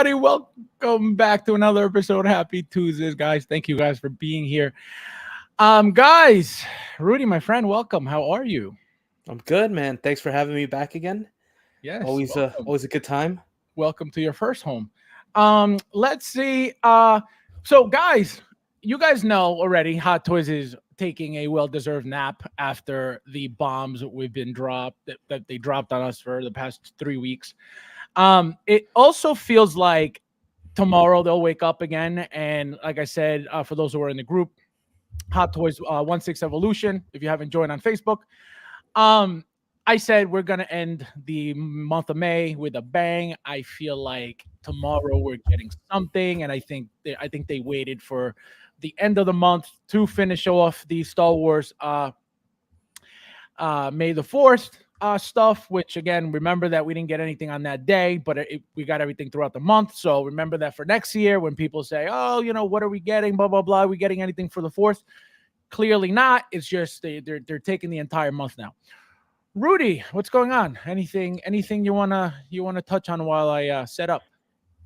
everybody. Welcome back to another episode. Happy Tuesdays, guys. Thank you guys for being here. Guys, Rudy, my friend, welcome. How are you? I'm good, man. Thanks for having me back again. Yes, welcome. Always a good time. Welcome to your first home. Let's see. So guys, you guys know already Hot Toys is taking a well-deserved nap after the bombs we've been dropped that they dropped on us for the past 3 weeks. It also feels like tomorrow they'll wake up again. And like I said, for those who are in the group, Hot Toys 16 Evolution, if you haven't joined on Facebook, I said we're gonna end the month of May with a bang. I feel like tomorrow we're getting something, and I think they waited for the end of the month to finish off the Star Wars May the 4th stuff, which again, remember that we didn't get anything on that day, but we got everything throughout the month. So remember that for next year when people say, oh, what are we getting? Blah, blah, blah. Are we getting anything for the 4th? Clearly not. It's just they're taking the entire month now. Rudy, what's going on? Anything you wanna touch on while I set up?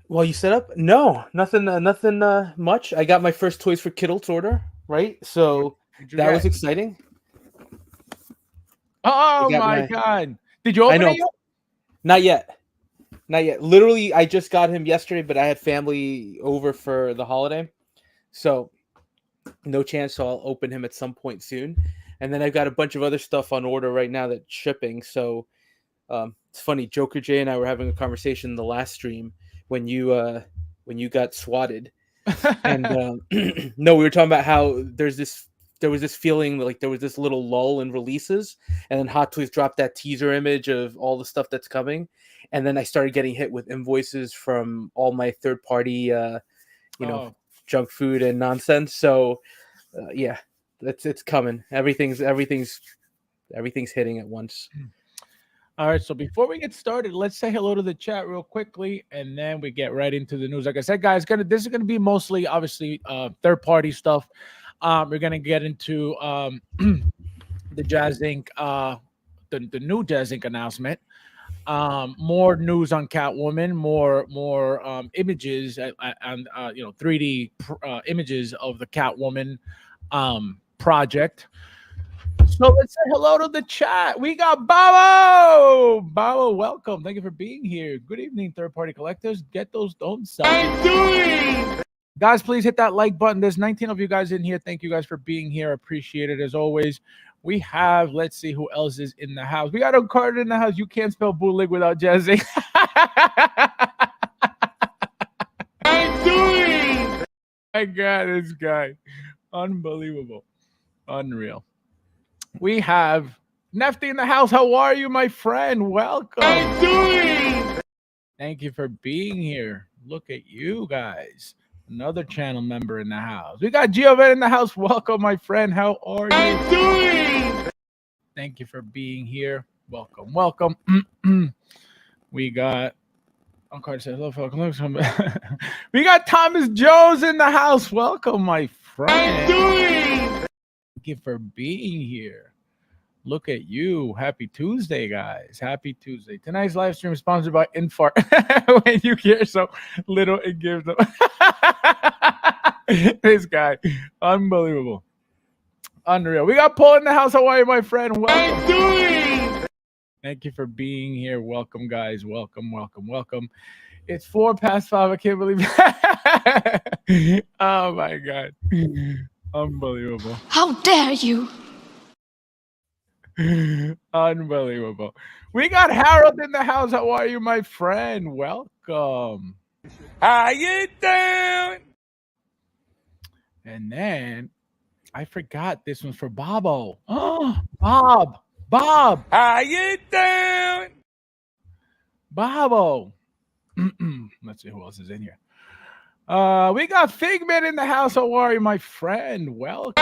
Well, you set up? No, nothing much. I got my first Toys for Kittles order, right? So that was exciting. Oh my God! Did you open it yet? Not yet. Literally, I just got him yesterday, but I had family over for the holiday, so no chance. So I'll open him at some point soon. And then I've got a bunch of other stuff on order right now that's shipping. So it's funny. Joker J and I were having a conversation in the last stream when you got swatted, and no, we were talking about how there was this feeling like there was this little lull in releases, and then Hot Toys dropped that teaser image of all the stuff that's coming, and then I started getting hit with invoices from all my third party, junk food and nonsense. So yeah. It's coming. Everything's hitting at once. All right. So before we get started, let's say hello to the chat real quickly, and then we get right into the news. Like I said, guys, this is gonna be mostly obviously third party stuff. We're gonna get into the Jazz Inc. The new Jazz Inc. announcement. More news on Catwoman. More images and 3D images of the Catwoman project. So let's say hello to the chat. We got Babo. Babo, welcome. Thank you for being here. Good evening, third-party collectors. Get those don'ts. Guys, please hit that like button. There's 19 of you guys in here. Thank you guys for being here. Appreciate it as always. We have, let's see who else is in the house. We got a card in the house. You can't spell bootleg without jazzing. My God, this guy. Unbelievable. Unreal. We have Nefty in the house. How are you, my friend? Welcome. Thank you for being here. Look at you guys. Another channel member in the house. We got Giovan in the house. Welcome, my friend. How are you? Thank you for being here. Welcome. We got we got Thomas Jones in the house. Welcome, my friend. Thank you for being here. Look at you. Happy Tuesday, guys. Happy Tuesday. Tonight's live stream is sponsored by Infart. When you care so little, it gives them. This guy. Unbelievable. Unreal. We got Paul in the house. How are you, my friend? Welcome. Thank you for being here. Welcome, guys. Welcome. It's 5:04. I can't believe it. Oh, my God. Unbelievable. How dare you? Unbelievable. We got Harold in the house. How are you, my friend? Welcome. How you doing? And then I forgot this one's for Bobo. Oh, Bob. How you doing? Bobo. Let's see who else is in here. We got Figment in the house. How are you, my friend? Welcome.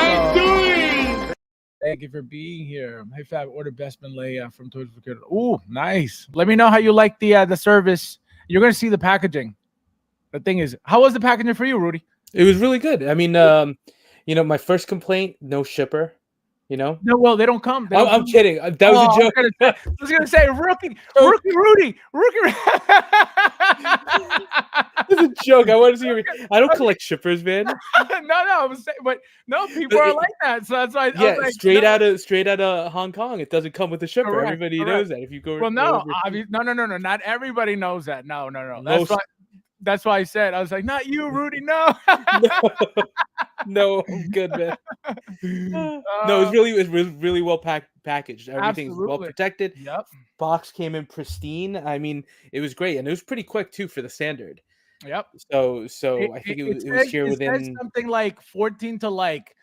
Thank you for being here. Hey, Fab, order Bestman Leia from Toys for Kittles. Ooh, nice. Let me know how you like the service. You're gonna see the packaging. The thing is, how was the packaging for you, Rudy? It was really good. I mean, my first complaint, no shipper. You know? No, well, they don't come. They don't I'm come. kidding. That was Oh, a joke. I was gonna say rookie Rudy. It's a joke. I want to see. I don't collect shippers, man. No, I was saying, but no, people But are it- like that. So that's why I Yeah, was like, straight no. out of Hong Kong. It doesn't come with a shipper. Correct, Everybody correct. knows that. If you go, Well, go no, overseas. no. Not everybody knows that. No. That's Most why. That's why I said I was like, not you, Rudy. No. no, I'm good, man. No, Uh, it was really well packaged. Everything's well absolutely. protected. Yep. Box came in pristine. I mean, it was great, and it was pretty quick too for the standard. Yep. So I think it was here It says within something like 14 to like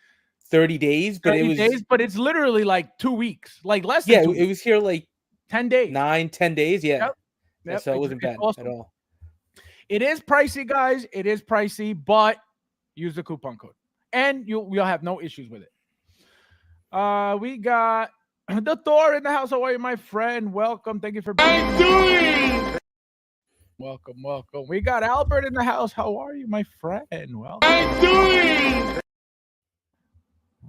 30 days, but 30 it was days, but it's literally like 2 weeks, like less yeah, than 2 it weeks, was here like 10 days. 9-10 days. Yeah, Yep. yeah, Yep. so it It's, wasn't it's bad awesome. at all. It is pricey, guys. It is pricey, but use the coupon code, and you'll have no issues with it. We got the Thor in the house. How are you, my friend? Welcome. Thank you for being here. Welcome. We got Albert in the house. How are you, my friend? Welcome.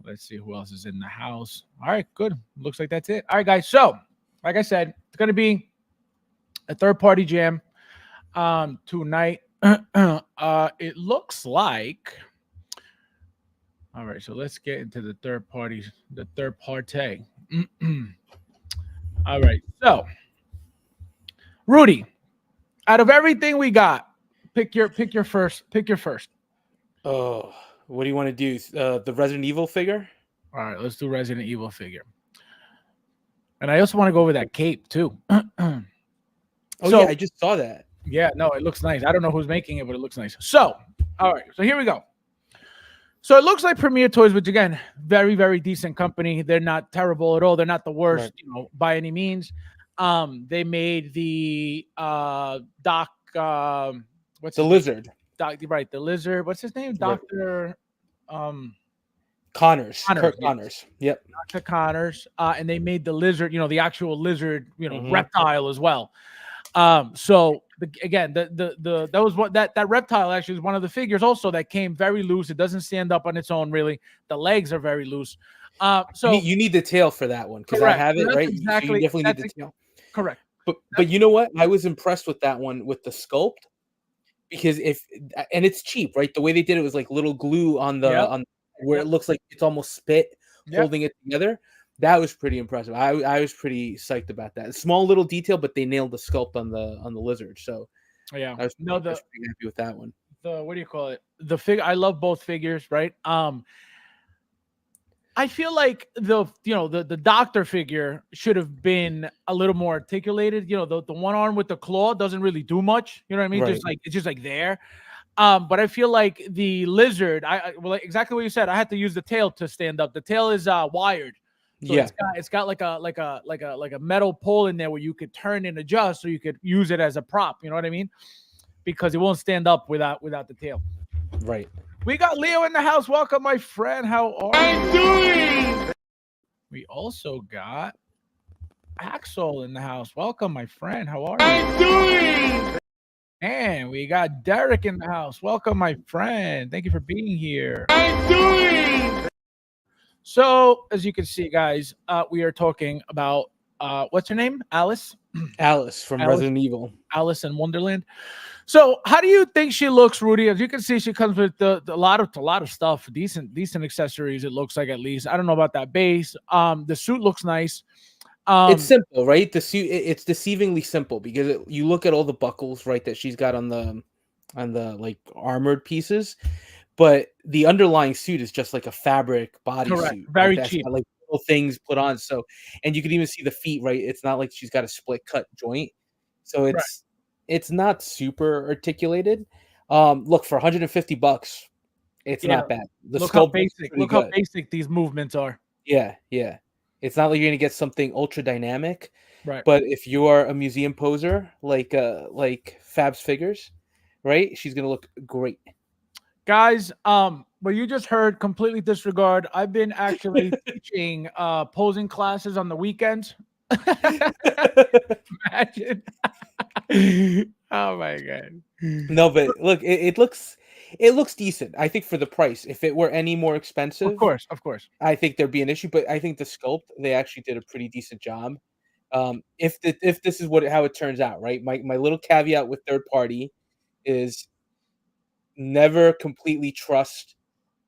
Let's see who else is in the house. All right, good. Looks like that's it. All right, guys. So, like I said, it's gonna be a third-party jam tonight. It looks like. All right, so let's get into the third party. All right, so Rudy, out of everything we got, pick your first. Oh, what do you want to do? The Resident Evil figure? All right, let's do Resident Evil figure. And I also want to go over that cape too. Oh So- yeah, I just saw that. Yeah, no, it looks nice. I don't know who's making it, but it looks nice. So, all right, so here we go. So it looks like Premier Toys, which again, very, very decent company. They're not terrible at all. They're not the worst, Right. by any means. They made the Doc. What's The his lizard. name? Right, the lizard. What's his name? Right. Doctor. Connors. Connors, Kurt yes. Connors. Yep. Dr. Connors, and they made the lizard, the actual lizard, Mhm. reptile as well. So again, that was what that reptile actually is one of the figures also that came very loose. It doesn't stand up on its own really. The legs are very loose. So you need the tail for that one because I correct. have it That's right. exactly- So you definitely need that's the tail. correct. But you know what? I was impressed with that one with the sculpt because and it's cheap, right? The way they did it was like little glue on the Yep. on where Yep. it looks like it's almost spit Yep. holding it together. That was pretty impressive. I was pretty psyched about that. Small little detail, but they nailed the sculpt on the lizard. So Yeah. I was No, pretty happy with that one. the what do you call it? The figure. I love both figures, right? I feel like the doctor figure should have been a little more articulated. The one arm with the claw doesn't really do much. You know what I mean? Right. Just like it's just like there. But I feel like the lizard, well, exactly what you said. I had to use the tail to stand up. The tail is wired. So Yeah. it's got like a metal pole in there where you could turn and adjust, so you could use it as a prop. You know what I mean? Because it won't stand up without the tail. Right. We got Leo in the house. Welcome, my friend. How are you? We also got Axel in the house. Welcome, my friend. How are you? And we got Derek in the house. Welcome, my friend. Thank you for being here. So, as you can see, guys, we are talking about what's her name? Alice From Alice. Resident Evil. Alice in Wonderland. So, how do you think she looks, Rudy? As you can see, she comes with a lot of stuff, decent accessories. It looks like, at least. I don't know about that base. The suit looks nice. It's simple, right? The suit it's deceivingly simple because you look at all the buckles, right, that she's got on the like armored pieces, but the underlying suit is just like a fabric bodysuit. Very that's cheap. got, like little things put on. So, and you can even see the feet, right? It's not like she's got a split cut joint, so it's not super articulated. Look, for $150, it's not bad. The look how sculpt looks pretty Look how good. basic these movements are. Yeah. It's not like you're gonna get something ultra dynamic, Right. but if you are a museum poser like FabsFigures, right? She's gonna look great. Guys, what you just heard, completely disregard. I've been actually teaching posing classes on the weekends. Imagine. Oh my god. No, but look, it looks It looks decent. I think for the price. If it were any more expensive, Of course. I think there'd be an issue. But I think the sculpt, they actually did a pretty decent job. If this is how it turns out, right? My little caveat with third party is never completely trust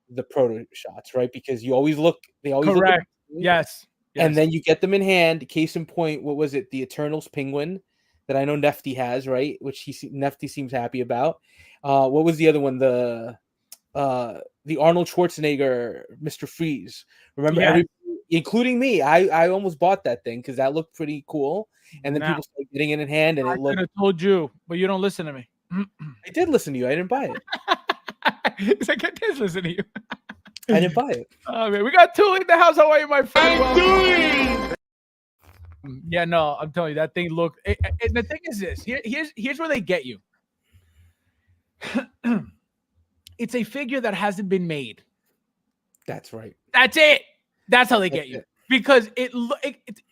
the proto shots, right? Because they always look Correct. amazing, Yes. and then you get them in hand. Case in point, what was it? The Eternals penguin that I know Nefty has, right? Which Nefty seems happy about. What was the other one? The Arnold Schwarzenegger Mr. Freeze. Remember, Yes. including me, I almost bought that thing because that looked pretty cool. And then Now, people started getting it in hand, and I it could looked. have told you, but you don't listen to me. I did listen to you. I didn't buy it. It's like I did listen to you. I didn't buy it. Oh, man. We got two in the house. How are you, my friend? Welcome. Yeah, no, I'm telling you, that thing looked. And the thing is this: here's where they get you. It's a figure that hasn't been made. That's right. That's it. That's how they get you. It. Because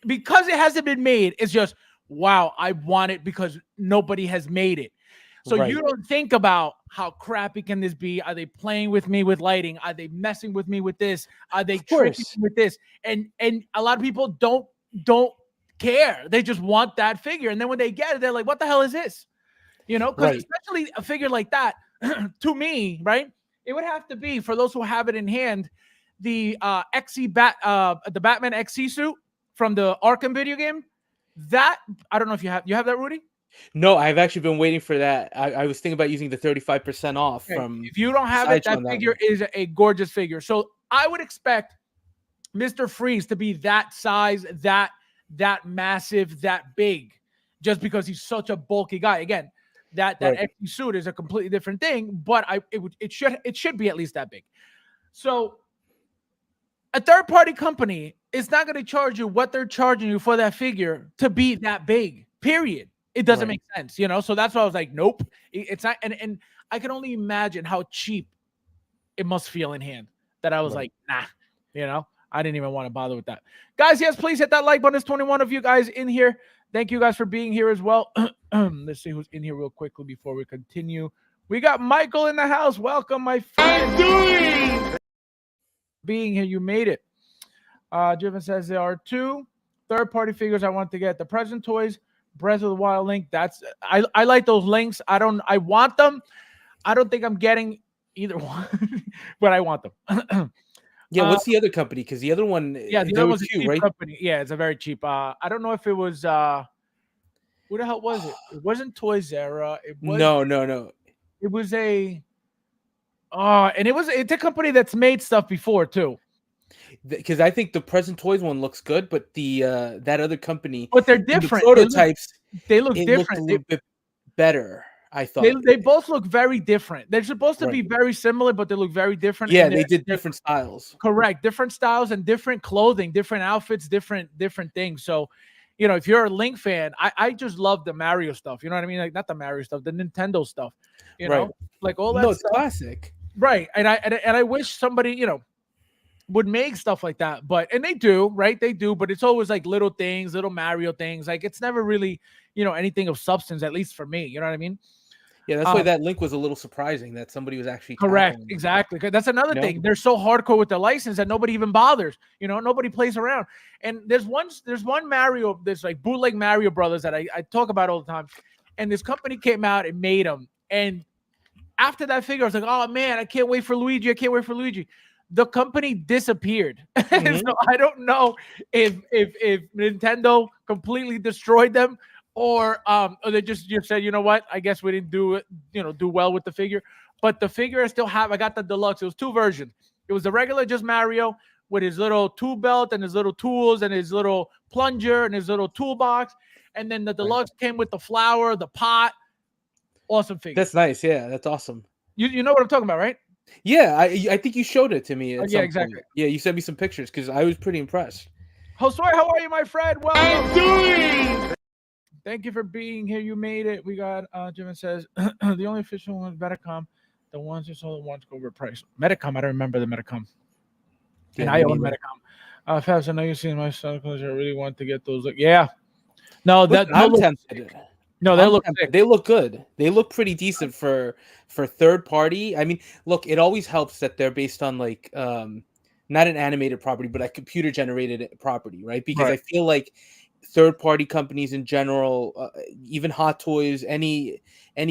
because it hasn't been made, it's just wow, I want it because nobody has made it. So you don't think about how crappy can this be? Are they playing with me with lighting? Are they messing with me with this? Are they tricking me with this? And a lot of people don't care. They just want that figure. And then when they get it, they're like, what the hell is this? You know, because especially a figure like that, to me, right? It would have to be, for those who have it in hand, the the Batman XC suit from the Arkham video game. That I don't know if you have that, Rudy? No, I've actually been waiting for that. I was thinking about using the 35% off from. If you don't have it, that figure is a gorgeous figure. So I would expect Mr. Freeze to be that size, that massive, that big, just because he's such a bulky guy. Again, that XP suit is a completely different thing, but it should be at least that big. So a third-party company is not going to charge you what they're charging you for that figure to be that big. Period. It doesn't make sense, you know. So that's why I was like, nope, it's not. And I can only imagine how cheap it must feel in hand. That I was like, nah, you know. I didn't even want to bother with that. Guys, yes, please hit that like button. There's 21 of you guys in here. Thank you guys for being here as well. Let's see who's in here real quickly before we continue. We got Michael in the house. Welcome, my friend. Being here, you made it. Jiven says there are two third-party figures I want to get. The Present Toys, Breath of the Wild link. I like those links. I want them. I don't think I'm getting either one, but I want them. Yeah, what's the other company? Because the other one, the other one's a cheap company. Yeah, it's a very cheap. I don't know if it was who the hell was it? It wasn't Toys Era. It was no. It was and it's a company that's made stuff before too. Because I think the Present Toys one looks good, but the that other company, but they're different. The prototypes, they look different. A little bit better. I thought they both look very different. They're supposed to be very similar, but they look very different. Yeah, they did different styles. Correct, different styles and different clothing, different outfits, different things. So, you know, if you're a Link fan, I just love the Mario stuff. You know what I mean? Like not the Mario stuff, the Nintendo stuff. You know, like all that. No, it's classic. Right, and I wish somebody, you know, would make stuff like that, and they do, right? They do, but it's always like little things, little Mario things. Like it's never really, you know, anything of substance, at least for me. You know what I mean? Yeah, that's why that link was a little surprising that somebody was actually correct. Exactly. That's another thing. They're so hardcore with the license that nobody even bothers. You know, nobody plays around. And there's one Mario, there's like bootleg Mario Brothers that I talk about all the time. And this company came out and made them. And after that figure, I was like, oh man, I can't wait for Luigi. The company disappeared. Mm-hmm. So I don't know if Nintendo completely destroyed them. Or they just said, you know what? I guess we didn't do well with the figure. But the figure I still have. I got the deluxe. It was two versions. It was the regular, just Mario with his little tool belt and his little tools and his little plunger and his little toolbox. And then the deluxe came with the flower, the pot. Awesome figure. That's nice. Yeah, that's awesome. You know what I'm talking about, right? Yeah, I think you showed it to me. Yeah, exactly. Point. Yeah, you sent me some pictures because I was pretty impressed. Josue, how are you, my friend? Welcome. Thank you for being here. You made it. We got Jim says the only official one is Metacom. The ones who saw the ones go overpriced. Metacom, I don't remember the Metacom. Yeah, and I own Metacom. Fabs, I know you've seen my son because I really want to get those. Yeah. No, I'm tempted. No, they I'm look tempted. sick. They look good. They look pretty decent for third party. I mean, look, it always helps that they're based on like not an animated property, but a computer generated property, right? Because Right. I feel like third party companies in general, even Hot Toys, any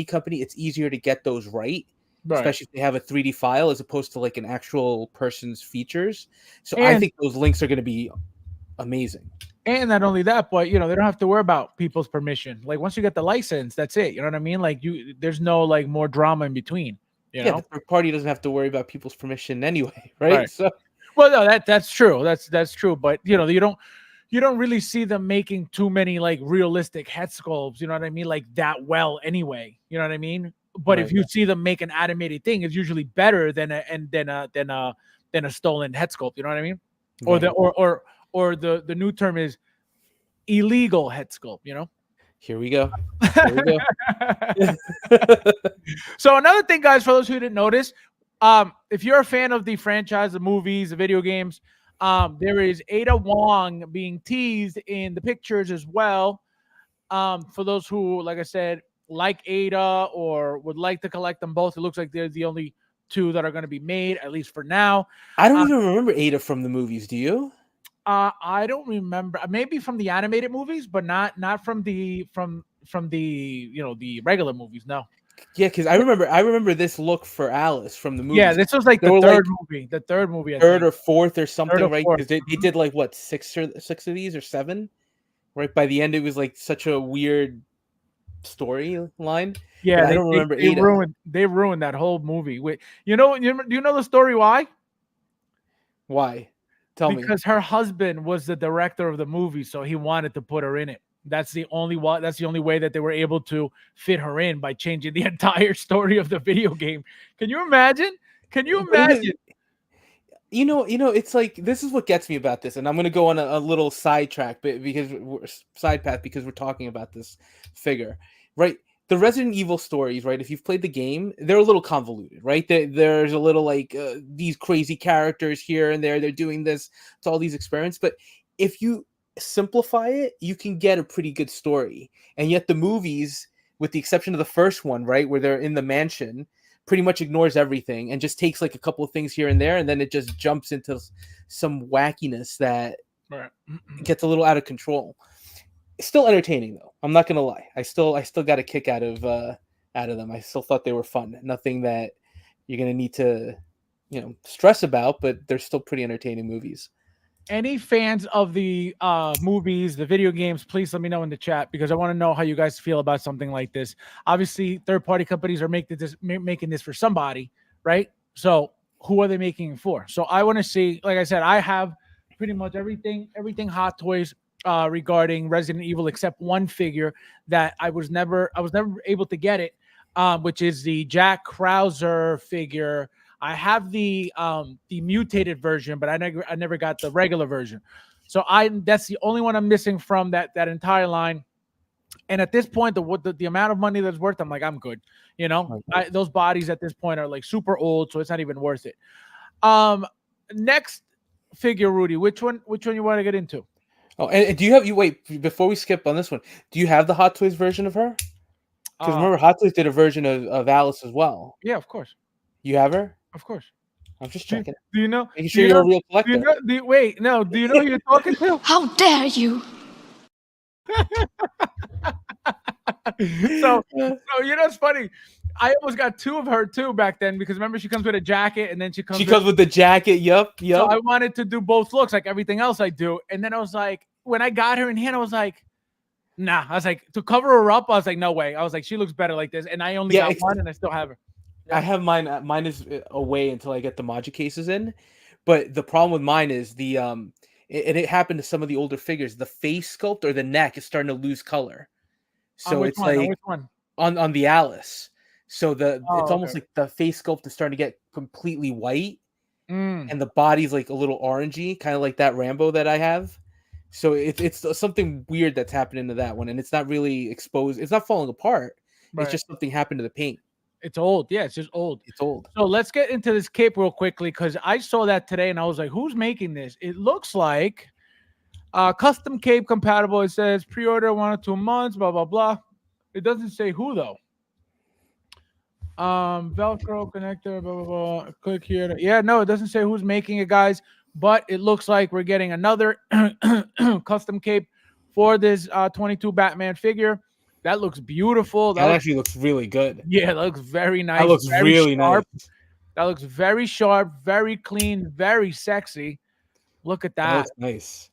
company, it's easier to get those right, Right. especially if they have a 3D file as opposed to like an actual person's features. So I And think those links are going to be amazing. and not only that, but they don't have to worry about people's permission. Like once you get the license, that's it. You know what I mean? Like there's no like more drama in between. You Yeah, the know? third party doesn't have to worry about people's permission anyway, right? Right. So Well, no, that's true. That's true. But you don't really see them making too many like realistic head sculpts. You know what I mean? Like that well anyway. You know what I mean? But if right. you see them make an animated thing, it's usually better than a stolen head sculpt. You know what I mean? Or the Right. or the new term is illegal head sculpt. Here we go. Here we go. So another thing, guys, for those who didn't notice, if you're a fan of the franchise, the movies, the video games, there is Ada Wong being teased in the pictures as well. For those who, like I said, like Ada or would like to collect them both, it looks like they're the only two that are going to be made, at least for now. I don't Uh, even remember Ada from the movies. Do you? I don't remember. Maybe from the animated movies, but not from the regular movies. No. Yeah, because I remember this look for Alice from the Yeah, movies. this was like They the were like third movie. The third movie, I third think. or fourth or Third something, or right? fourth. Because they did like what six of these or seven, right? By the end, it was like such a weird storyline. But Yeah, I they don't they, remember they Ada. ruined that whole movie. Wait, do you know the story why? Why? Tell me. Because her husband was the director of the movie, so he wanted to put her in it. That's the only way that they were able to fit her in by changing the entire story of the video game. Can you imagine? Can you But it was, imagine? it's like this is what gets me about this, and I'm gonna go on a little sidetrack, but side path because we're talking about this figure, right? The Resident Evil stories, right? If you've played the game, they're a little convoluted, right? There's a little like these crazy characters here and there. They're doing this. It's all these experiments, but if you simplify it, you can get a pretty good story. And yet the movies, with the exception of the first one, right, where they're in the mansion, pretty much ignores everything and just takes like a couple of things here and there, and then it just jumps into some wackiness that Right. gets a little out of control. It's still entertaining though. I'm not gonna lie. I still got a kick out of them. I still thought they were fun. Nothing that you're gonna need to stress about, but they're still pretty entertaining movies. Any fans of the movies, the video games, please let me know in the chat because I want to know how you guys feel about something like this. Obviously, third-party companies are making this for somebody, right? So who are they making it for? So I want to see, like I said, I have pretty much everything Hot Toys regarding Resident Evil except one figure that I was never able to get it, which is the Jack Krauser figure. I have the mutated version, but I never got the regular version. So that's the only one I'm missing from that entire line. And at this point, the amount of money that's worth, I'm like, I'm good. Those bodies at this point are like super old, so it's not even worth it. Next figure, Rudy, which one you want to get into? Oh, and do you wait before we skip on this one? Do you have the Hot Toys version of her? Because remember, Hot Toys did a version of Alice as well. Yeah, of course. You have her? Of course. I'm just checking. Do you know? Making sure you're a real collector. Do you know who you're talking to? How dare you? So it's funny. I almost got two of her too back then because remember she comes with a jacket and then she comes with the jacket. Yup. So I wanted to do both looks like everything else I do, and then I was like, when I got her in hand, I was like, nah. I was like, to cover her up, I was like, no way. I was like, she looks better like this, and I only got one, and I still have her. I have mine. Mine is away until I get the Maji cases in. But the problem with mine is it happened to some of the older figures. The face sculpt or the neck is starting to lose color. So it's like which one? On the Alice. So it's almost okay. like the face sculpt is starting to get completely white, Mm. and the body's like a little orangey, kind of like that Rambo that I have. So it's something weird that's happening to that one, and it's not really exposed. It's not falling apart. Right. It's just something happened to the paint. It's old. Yeah, it's just old. It's old. So let's get into this cape real quickly because I saw that today and I was like, who's making this? It looks like custom cape compatible. It says pre-order 1 or 2 months, blah, blah, blah. It doesn't say who though. Velcro connector, blah blah blah. Click here. Yeah, no, it doesn't say who's making it, guys. But it looks like we're getting another custom cape for this 22 Batman figure. That looks beautiful. That actually looks really good. Yeah, that looks very nice. That looks very really sharp. nice. That looks very sharp, very clean, very sexy. Look at That that. looks nice.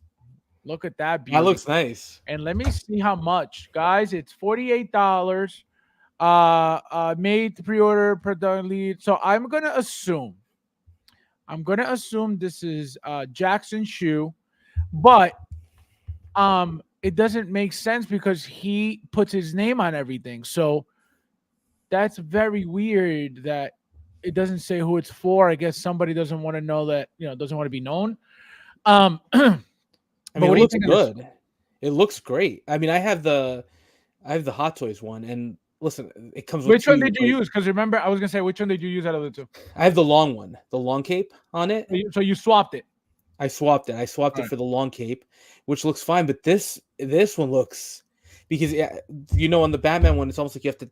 Look at that beauty. That looks nice. And let me see how much, guys. It's $48. Made to pre-order product lead. So I'm gonna assume this is Jackson Shoe, but it doesn't make sense because he puts his name on everything. So that's very weird that it doesn't say who it's for. I guess somebody doesn't want to know that, doesn't want to be known. I mean, what it do you looks think of this? good. It looks great. I mean, I have the Hot Toys one, and listen, it comes with Which one two, did you like- use? Because remember, I was gonna say, which one did you use out of the two? I have the long one, the long cape on it. So you swapped it. I swapped it. I swapped it Right. for the long cape, which looks fine. But this one looks, because on the Batman one, it's almost like you have to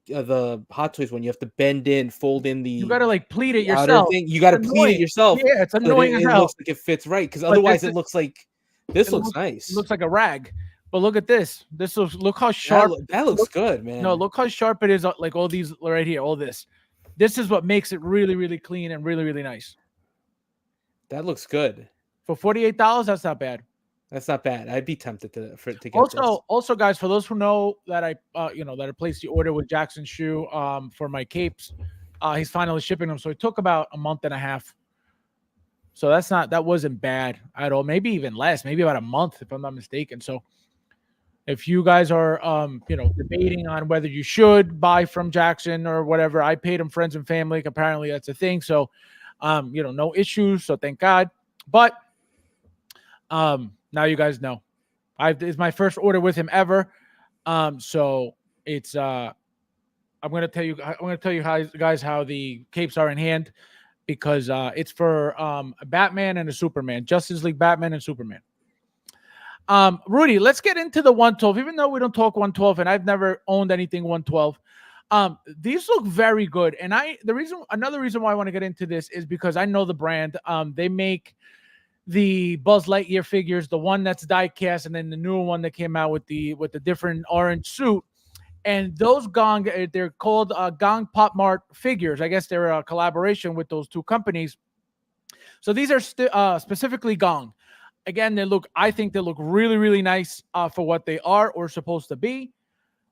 the Hot Toys one, you have to bend in, fold in the You gotta like pleat it outer yourself. thing. You got to It's pleat it annoying. yourself. Yeah, it's so that annoying as it hell. looks like it fits right. Because But otherwise, this it looks like this it looks looks- nice. Looks like a rag. But look at this. Look how sharp. That looks good, man. No, look how sharp it is. Like all these right here, all this. This is what makes it really, really clean and really, really nice. That looks good. For $48, that's not bad. That's not bad. I'd be tempted to get this. Also, guys, for those who know that I placed the order with Jackson Shoe for my capes, he's finally shipping them. So it took about a month and a half. So that wasn't bad at all. Maybe even less, maybe about a month if I'm not mistaken. So if you guys are debating on whether you should buy from Jackson or whatever, I paid him friends and family. Apparently that's a thing. So no issues. So thank God. But now you guys know. It's my first order with him ever. So it's I'm gonna tell you guys how the capes are in hand, because it's for a Batman and a Superman, Justice League Batman and Superman. Rudy, let's get into the 112. Even though we don't talk 112, and I've never owned anything 112, these look very good. And another reason why I want to get into this is because I know the brand. They make the Buzz Lightyear figures, the one that's die cast, and then the newer one that came out with the different orange suit. And those Gong, they're called Gong Pop Mart figures. I guess they're a collaboration with those two companies. So these are specifically Gong. Again, I think they look really, really nice for what they are or supposed to be.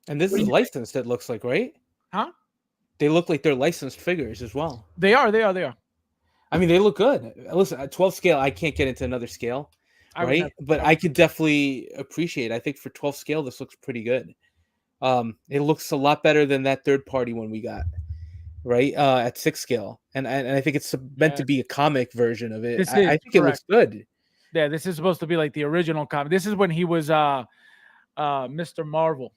And this is licensed, it looks like, right? Huh? They look like they're licensed figures as well. They are. I mean, they look good. Listen, at 12 scale, I can't get into another scale, right? But I could definitely appreciate. I think for 12 scale, this looks pretty good. It looks a lot better than that third party one we got, right? At 6 scale, and I think it's meant to be a comic version of it. I think it looks good. Yeah, this is supposed to be like the original comic. This is when he was Mr. Marvel.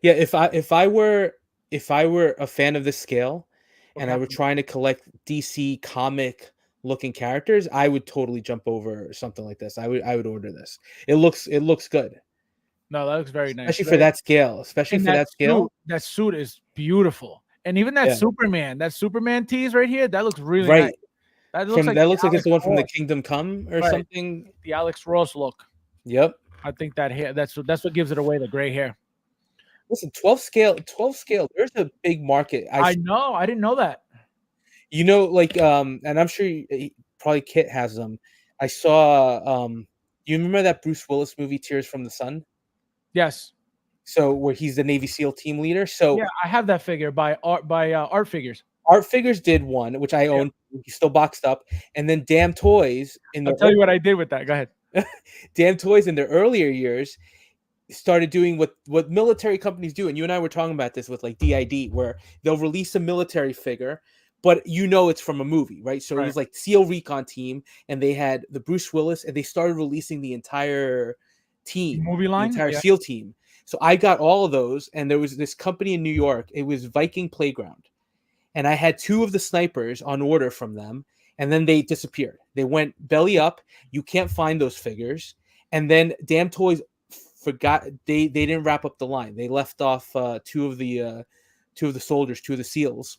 Yeah, if I were a fan of this scale, and I were trying to collect DC comic looking characters, I would totally jump over something like this. I would order this. It looks good. No, that looks very nice. Especially for that scale. That suit is beautiful. And even that Superman tease right here, that looks really nice. That looks like it's the one from the Kingdom Come or something. The Alex Ross look. Yep. I think that hair, that's what gives it away, the gray hair. Listen, 12 scale, there's a big market. I know. I didn't know that. And I'm sure probably Kit has them. I saw you remember that Bruce Willis movie Tears from the Sun? Yes. So where he's the Navy SEAL team leader. So yeah, I have that figure by Art Figures. Art Figures did one, which I own. He's still boxed up. And then Damn Toys I'll tell you what I did with that. Go ahead. Damn Toys in their earlier years started doing what military companies do. And you and I were talking about this with like DID, where they'll release a military figure, but it's from a movie, right? So it was like SEAL Recon Team, and they had the Bruce Willis, and they started releasing the entire team, movie line, the entire SEAL team. So I got all of those, and there was this company in New York. It was Viking Playground, and I had 2 of the snipers on order from them, and then they disappeared. They went belly up. You can't find those figures. And then Damn Toys, forgot they didn't wrap up the line. They left off two of the soldiers, two of the SEALs,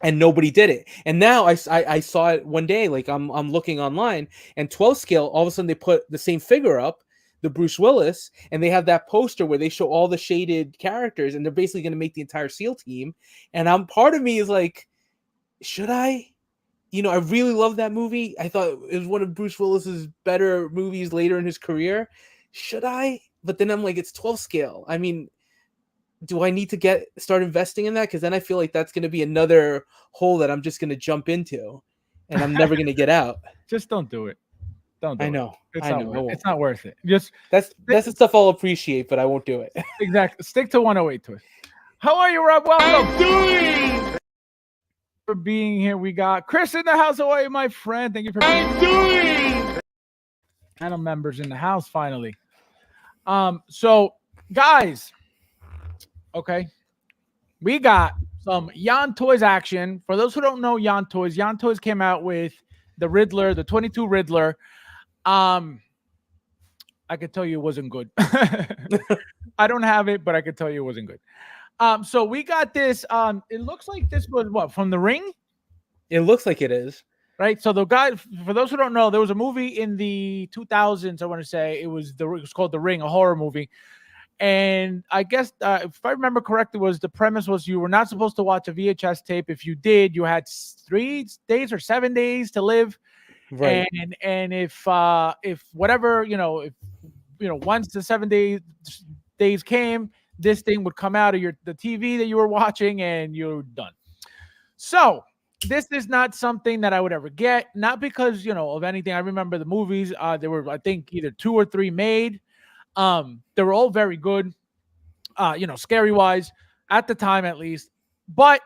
and nobody did it. And now I saw it one day. Like I'm looking online, and 12 scale. All of a sudden they put the same figure up, the Bruce Willis, and they have that poster where they show all the shaded characters, and they're basically going to make the entire SEAL team. And part of me is like, should I? I really love that movie. I thought it was one of Bruce Willis's better movies later in his career. Should I? But then I'm like, it's 12 scale. I mean, do I need to start investing in that? Because then I feel like that's going to be another hole that I'm just going to jump into, and I'm never going to get out. Just don't do it. Don't do I it. know. It's not worth it. Just that's the stuff I'll appreciate, but I won't do it. Exactly. Stick to 108 twist. How are you, Rob? Welcome. For being here. We got Chris in the house. How are you, my friend? Thank you for being here. Channel members in the house finally. So guys, okay, we got some Yon Toys action. For those who don't know Yon Toys came out with the Riddler, the 22 Riddler. I could tell you it wasn't good. I don't have it, but I could tell you it wasn't good. So we got this. It looks like this was what, from The Ring? It looks like it is. Right. So the guy, for those who don't know, there was a movie in the 2000s. I want to say it was called The Ring, a horror movie. And I guess if I remember correctly, the premise was you were not supposed to watch a VHS tape. If you did, you had 3 days or 7 days to live. Right. And if whatever, once the 7 days came, this thing would come out of the TV that you were watching, and you're done. So this is not something that I would ever get, not because, of anything. I remember the movies. There were, I think, either 2 or 3 made. They were all very good, scary wise at the time, at least. But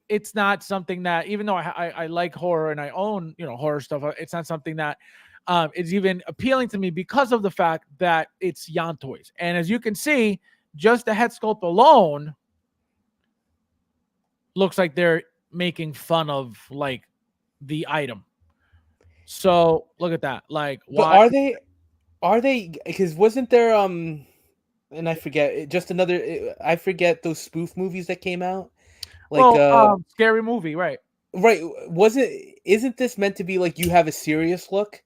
it's not something that, even though I like horror and I own, horror stuff, it's not something that is even appealing to me because of the fact that it's Yon Toys. And as you can see, just the head sculpt alone looks like they're making fun of like the item. So look at that. Like, why are they because wasn't there and I forget I forget those spoof movies that came out, like scary movie, right? Isn't this meant to be like you have a serious look?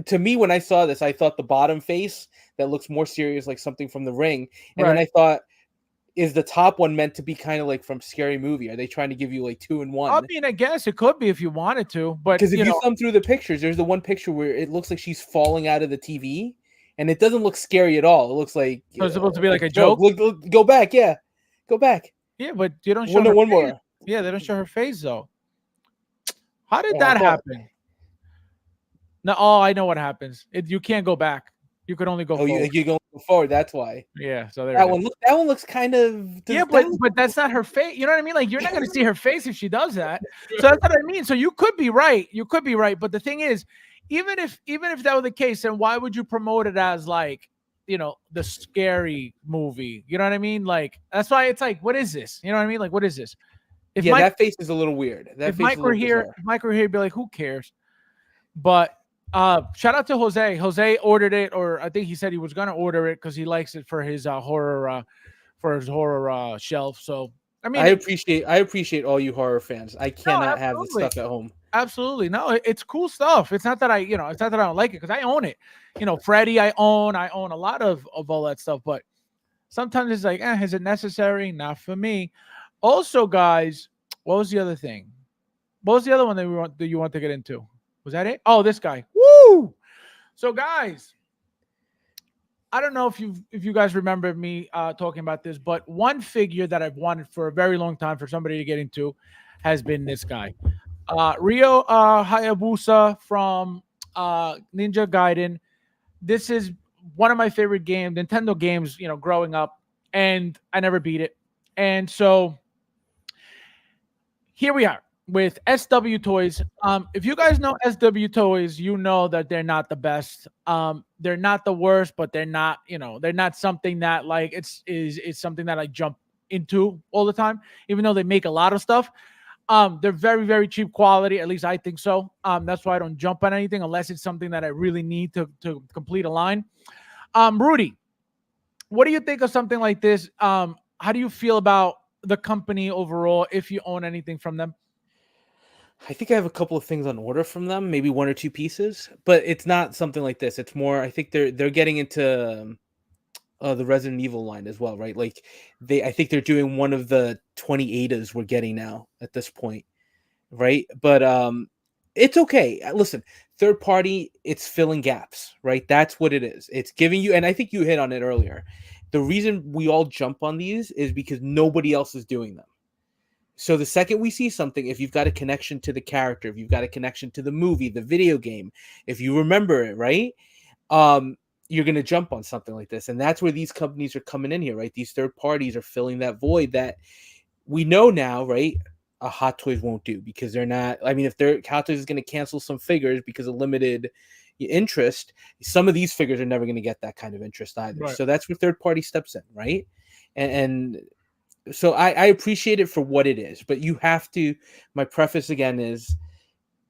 To me, when I saw this, I thought the bottom face that looks more serious, like something from The Ring, and then I thought, is the top one meant to be kind of like from Scary Movie? Are they trying to give you like 2 in 1? I mean, I guess it could be if you wanted to, but because if you thumb through the pictures, there's the one picture where it looks like she's falling out of the TV, and it doesn't look scary at all. It looks like it's supposed to be like a joke. Look, go back, go back. Yeah, but you don't show one more. Yeah, they don't show her face though. How did that happen? No, I know what happens. You can't go back. You could only go forward. You go forward. That's why. Yeah. So that one looks kind of. Yeah, but that's not her face. You know what I mean? Like, you're not going to see her face if she does that. So that's what I mean. So you could be right. But the thing is, even if that were the case, then why would you promote it as like, the scary movie? You know what I mean? Like, that's why it's like, what is this? You know what I mean? Like, what is this? That face is a little weird. If Mike were here, he'd be like, who cares? But shout out to Jose. Jose ordered it, or I think he said he was gonna order it because he likes it for his horror shelf. So I mean, I appreciate all you horror fans. I cannot have this stuff at home. Absolutely, no, it's cool stuff. It's not that I don't like it because I own it. Freddy, I own a lot of all that stuff. But sometimes it's like, is it necessary? Not for me. Also, guys, what was the other thing? What was the other one that you want to get into? Was that it? Oh, this guy. Woo! So, guys, I don't know if you guys remember me talking about this, but one figure that I've wanted for a very long time for somebody to get into has been this guy. Ryo Hayabusa from Ninja Gaiden. This is one of my favorite Nintendo games, growing up, and I never beat it. And so here we are with SW Toys. If you guys know SW Toys, you know that they're not the best. They're not the worst, but they're not something that like it's something that I jump into all the time, even though they make a lot of stuff. They're very, very cheap quality. At least I think so. That's why I don't jump on anything unless it's something that I really need to complete a line. Rudy, what do you think of something like this? How do you feel about the company overall if you own anything from them? I think I have a couple of things on order from them, maybe one or two pieces, but it's not something like this. It's more. I think they're getting into the Resident Evil line as well, right? Like I think they're doing one of the 28s we're getting now at this point, right? But it's okay. Listen, third party, it's filling gaps, right? That's what it is. It's giving you, and I think you hit on it earlier. The reason we all jump on these is because nobody else is doing them. So the second we see something, if you've got a connection to the character, if you've got a connection to the movie, the video game, if you remember it, right? You're going to jump on something like this. And that's where these companies are coming in here, right? These third parties are filling that void that we know now, right? A Hot Toys won't do because they're not. I mean, if Hot Toys is going to cancel some figures because of limited interest, some of these figures are never going to get that kind of interest either. Right. So that's where third party steps in, right? And so I appreciate it for what it is, but you have to. My preface again is,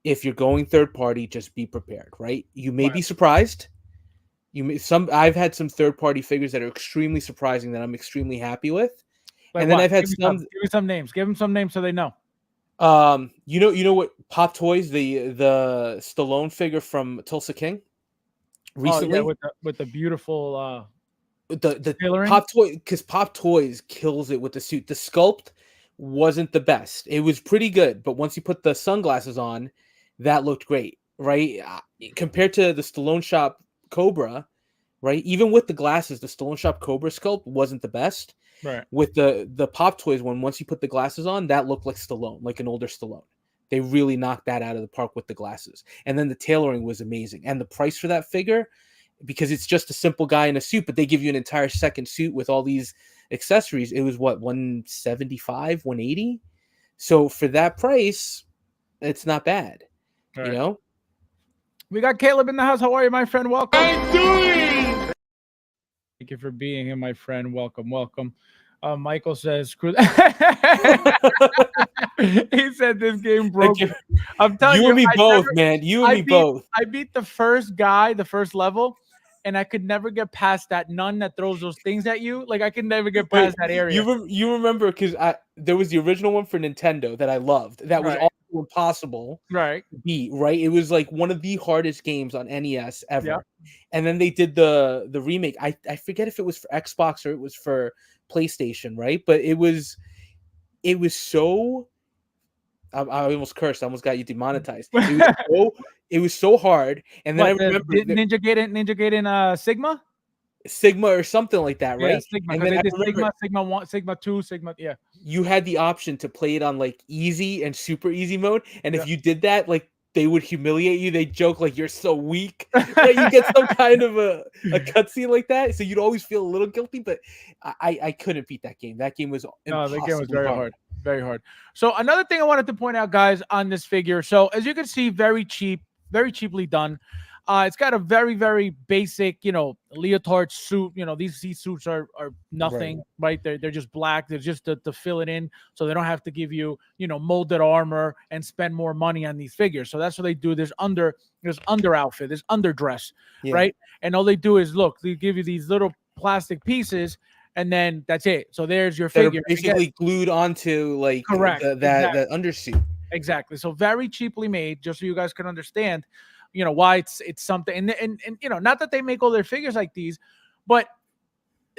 if you're going third party, just be prepared, right? You may be surprised. I've had some third party figures that are extremely surprising that I'm extremely happy with, Like and then what? I've had Give some. me some names. Give them some names so they know. You know what? Pop Toys, the Stallone figure from Tulsa King, recently with the beautiful the tailoring? Pop Toy, because Pop Toys kills it with the suit. The sculpt wasn't the best. It was pretty good, but once you put the sunglasses on, that looked great, right? Compared to the Stallone Shop Cobra, right? Even with the glasses, the Stallone Shop Cobra sculpt wasn't the best. Right. With the Pop Toys one, once you put the glasses on, that looked like Stallone, like an older Stallone. They really knocked that out of the park with the glasses. And then the tailoring was amazing. And the price for that figure, because it's just a simple guy in a suit, but they give you an entire second suit with all these accessories. It was what, 175, 180? So for that price, it's not bad. Right. You know? We got Caleb in the house. How are you, my friend? Welcome. I'm doing. Thank you for being here, my friend. Welcome. Michael says, "Screw that." He said this game broke. I'm telling you, and me both, man. You and me both. I beat the first guy, the first level, and I could never get past that nun that throws those things at you. Like I could never get past that area. You remember because there was the original one for Nintendo that I loved. That was also impossible to beat. Right? It was like one of the hardest games on NES ever. Yeah. And then they did the remake. I forget if it was for Xbox or it was for PlayStation, right? But it was so. I almost cursed. I almost got you demonetized. It was so hard. And then I remember Ninja Gaiden Sigma or something like that, right? Yeah, Sigma. And then they did Sigma 1, Sigma 2, Sigma. Yeah. You had the option to play it on like easy and super easy mode, and if you did that, like they would humiliate you. They joke like you're so weak that you get some kind of a cutscene like that. So you'd always feel a little guilty. But I couldn't beat that game. That game was impossible. That game was very hard. Very hard. So another thing I wanted to point out, guys, on this figure. So as you can see, very cheaply done. It's got a very, very basic, leotard suit. These suits are nothing, right? They're just black. They're just to fill it in, so they don't have to give you, molded armor and spend more money on these figures. So that's what they do. There's under outfit, there's underdress, right? And all they do is they give you these little plastic pieces, and then that's it. So there's your figure. Basically glued onto like that undersuit. Exactly. So very cheaply made, just so you guys can understand, why it's something. And not that they make all their figures like these, but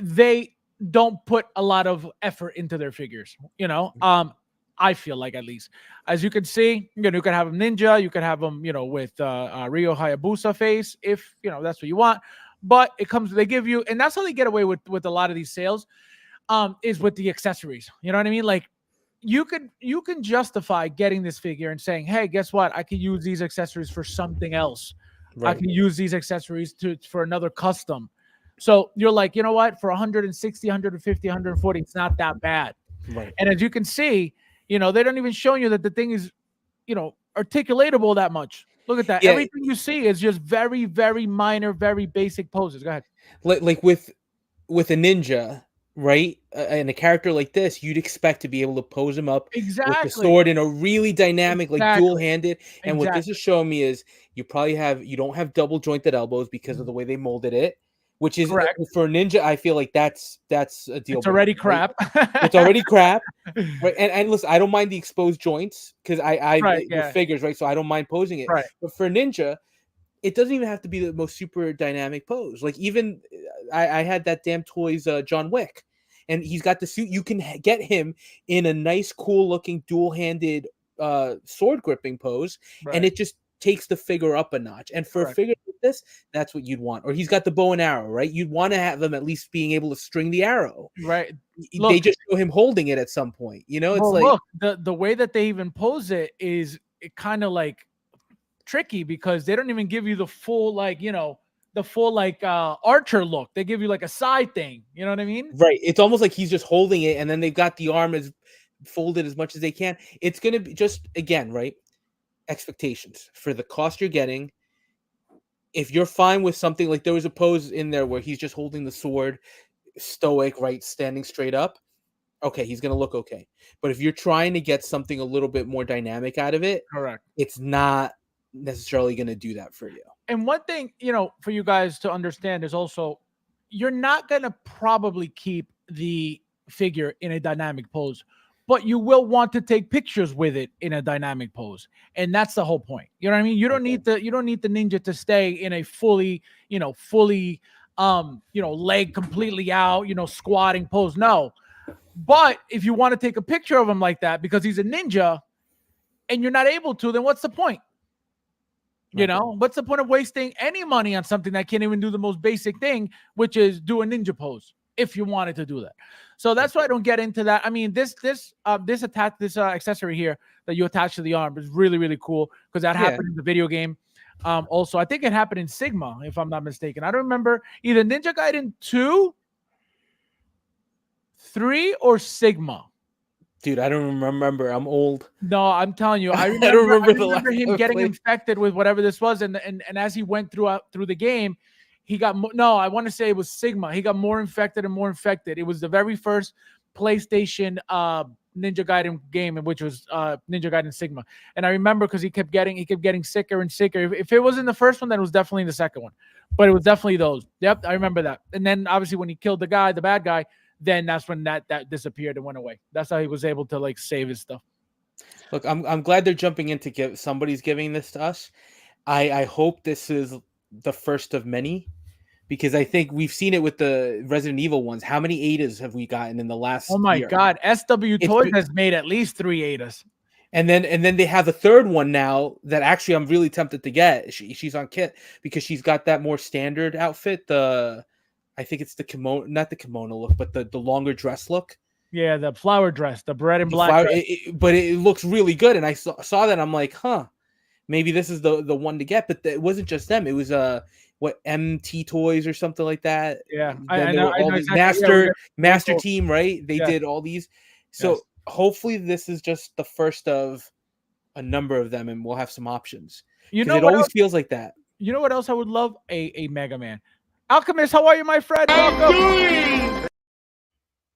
they don't put a lot of effort into their figures. I feel like, at least, as you can see, you can have them ninja, you can have them, with Ryo Hayabusa face, if that's what you want. But they give you, and that's how they get away with a lot of these sales, is with the accessories. You know what I mean? Like you can justify getting this figure and saying, hey, guess what? I could use these accessories for something else. Right. I can use these accessories for another custom. So you're like, you know what? For 160, 150, 140, it's not that bad. Right. And as you can see, they don't even show you that the thing is, articulatable that much. Look at that. Yeah. Everything you see is just very, very minor, very basic poses. Go ahead. Like with a ninja, right? And a character like this, you'd expect to be able to pose him up with the sword in a really dynamic, like dual-handed. And what this is showing me is you don't have double jointed elbows because of the way they molded it, which is Correct. for Ninja. I feel like that's a deal. It's already breaker, right? crap. It's already crap, right? And listen, I don't mind the exposed joints because Right, the figures, right? So I don't mind posing it. Right. But for Ninja, it doesn't even have to be the most super dynamic pose. Like even I had that damn toys John Wick, and he's got the suit. You can get him in a nice, cool looking dual handed sword gripping pose, and Right. it just takes the figure up a notch. And for a Correct. figure like this, that's what you'd want. Or he's got the bow and arrow, right? You'd want to have him at least being able to string the arrow. Right. They Look, just show him holding it at some point. You know, it's well, like look, the way that they even pose it is kind of like tricky because they don't even give you the full Archer look. They give you like a side thing. You know what I mean? right. It's almost like he's just holding it, and then they've got the arm as folded as much as they can. It's gonna be just again, right? Expectations for the cost you're getting. If you're fine with something like there was a pose in there where he's just holding the sword, stoic, right, standing straight up. Okay, he's gonna look okay. But if you're trying to get something a little bit more dynamic out of it, Correct. it's not necessarily gonna do that for you. And one thing, for you guys to understand is also you're not going to probably keep the figure in a dynamic pose, but you will want to take pictures with it in a dynamic pose. And that's the whole point. You know what I mean? You don't need the ninja to stay in a fully leg completely out, squatting pose. No. But if you want to take a picture of him like that because he's a ninja and you're not able to, then what's the point? What's the point of wasting any money on something that can't even do the most basic thing, which is do a ninja pose if you wanted to do that. So that's why I don't get into that. I mean, this accessory here that you attach to the arm is really, really cool because that happened in the video game. Also, I think it happened in Sigma, if I'm not mistaken. I don't remember either Ninja Gaiden 2, 3, or Sigma. Dude, I don't remember. I'm old. No, I'm telling you, I don't remember him getting infected with whatever this was, and as he went through the game, he got I want to say it was Sigma. He got more infected and more infected. It was the very first PlayStation Ninja Gaiden game, which was Ninja Gaiden Sigma. And I remember because he kept getting sicker and sicker. If it wasn't the first one, then it was definitely the second one. But it was definitely those. Yep, I remember that. And then obviously when he killed the bad guy, then that's when that disappeared and went away. That's how he was able to like save his stuff. Look, I'm glad they're jumping in to somebody's giving this to us. I hope this is the first of many, because I think we've seen it with the Resident Evil ones. How many Adas have we gotten in the last Oh my year? God, SW Toys has made at least 3 Adas. And then they have a third one now that actually I'm really tempted to get. She's on kit because she's got that more standard outfit. I think it's the kimono, not the kimono look, but the longer dress look. Yeah, the flower dress, the red and black. But it looks really good. And I saw that. I'm like, maybe this is the one to get. But it wasn't just them. It was what MT Toys or something like that. Yeah, I know exactly. Master Team, right? They did all these. So hopefully this is just the first of a number of them, and we'll have some options. It always feels like that. You know what else I would love? A Mega Man. Alchemist, how are you, my friend? Welcome.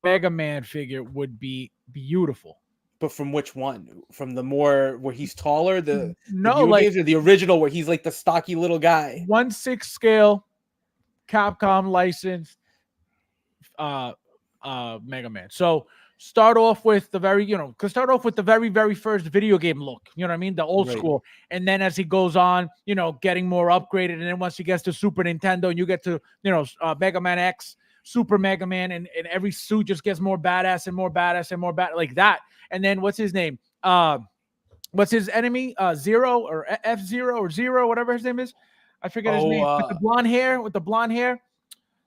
Mega Man figure would be beautiful. But from which one? From the more where he's taller, the or the original where he's like the stocky little guy. 1/6 scale, Capcom licensed Mega Man. So start off with the very, very first video game look, you know what I mean? The old school. And then as he goes on, getting more upgraded. And then once he gets to Super Nintendo and you get to, Mega Man X, Super Mega Man, and every suit just gets more badass and more badass and more like that. And then what's his name? What's his enemy? Zero or F-Zero or Zero, whatever his name is. I forget his name. With the blonde hair.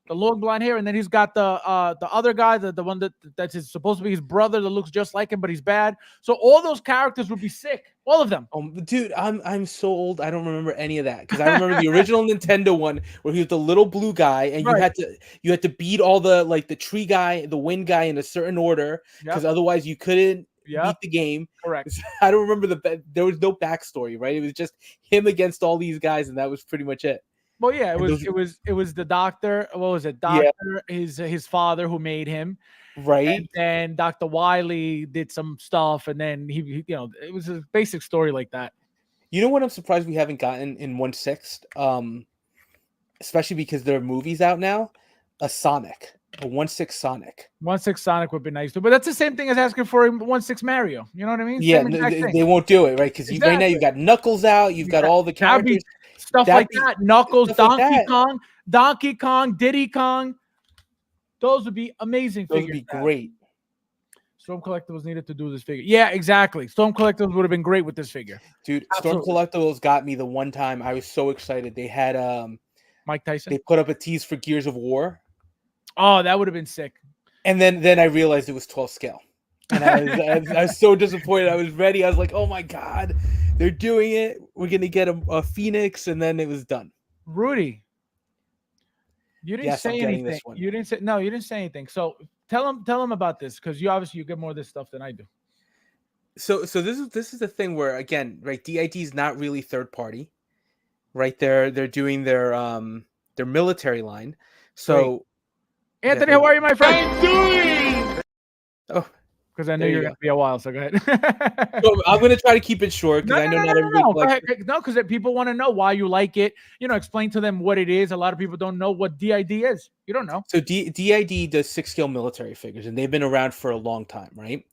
The long blonde hair, and then he's got the other guy, the one that's supposed to be his brother that looks just like him, but he's bad. So all those characters would be sick, all of them. Dude, I'm so old, I don't remember any of that because I remember the original Nintendo one where he was the little blue guy, and you had to beat all the the tree guy, the wind guy in a certain order because otherwise you couldn't beat the game. Correct. I don't remember there was no backstory, right? It was just him against all these guys, and that was pretty much it. Well, yeah, it was the doctor. What was it? Doctor, his father who made him, right? And then Dr. Wily did some stuff, and then he it was a basic story like that. You know what? I'm surprised we haven't gotten in 1/6. especially because there are movies out now, a 1/6 Sonic. 1/6 Sonic would be nice too, but that's the same thing as asking for a 1/6 Mario. You know what I mean? Yeah, Same exact thing. they won't do it, right? Because right now Exactly. you've got Knuckles out, you've got all the That'd be characters. stuff That'd like be that. Knuckles, stuff like that. Donkey Kong, Diddy Kong. Those would be amazing Those would figures. be great. Storm Collectibles needed to do this figure. Yeah, exactly. Storm Collectibles would have been great with this figure. Dude, Absolutely. Storm Collectibles got me the one time. I was so excited. They had Mike Tyson. they put up a tease for Gears of War. Oh, that would have been sick. And then I realized it was 12 scale. And I was so disappointed. I was ready. I was like, oh my God, they're doing it. We're going to get a Phoenix. And then it was done. Rudy, you didn't Yes, I'm say getting anything. this one. You didn't say you didn't say anything. So tell them about this, because you get more of this stuff than I do. So this is the thing where, again, right, DID is not really third party, right? They're doing their military line. So Anthony, how are you, my friend? oh, because I knew there you you were go. going to be a while. So go ahead. so I'm gonna try to keep it short because I know not everybody Go likes ahead. No, because people want to know why you like it. Explain to them what it is. A lot of people don't know what DID is. You don't know. So DID does 6-scale military figures, and they've been around for a long time, right?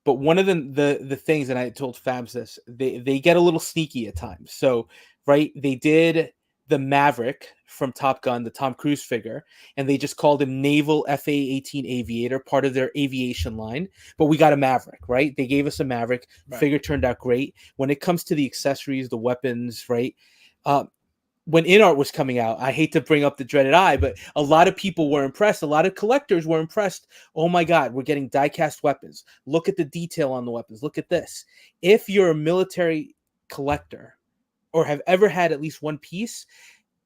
But one of the things, and I told Fabs this, they get a little sneaky at times. So, right, they did the Maverick from Top Gun, the Tom Cruise figure, and they just called him Naval FA-18 Aviator, part of their aviation line. But we got a Maverick, right? They gave us a Maverick. Right. Figure turned out great. When it comes to the accessories, the weapons, right? When InArt was coming out, I hate to bring up the dreaded eye, but a lot of people were impressed. A lot of collectors were impressed. Oh my God, we're getting die-cast weapons. Look at the detail on the weapons. Look at this. If you're a military collector or have ever had at least one piece,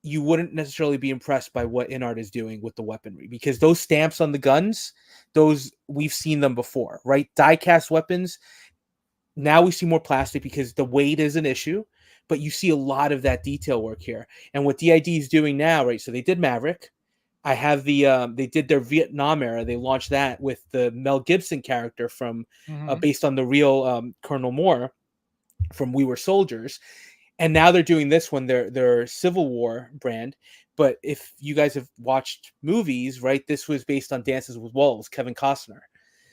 you wouldn't necessarily be impressed by what InArt is doing with the weaponry, because those stamps on the guns, those we've seen them before, right? Die-cast weapons. Now we see more plastic because the weight is an issue. But you see a lot of that detail work here. And what DID is doing now, right? So they did Maverick. I have they did their Vietnam era. They launched that with the Mel Gibson character from based on the real Colonel Moore from We Were Soldiers. And now they're doing this one, their Civil War brand. But if you guys have watched movies, right, this was based on Dances with Wolves, Kevin Costner.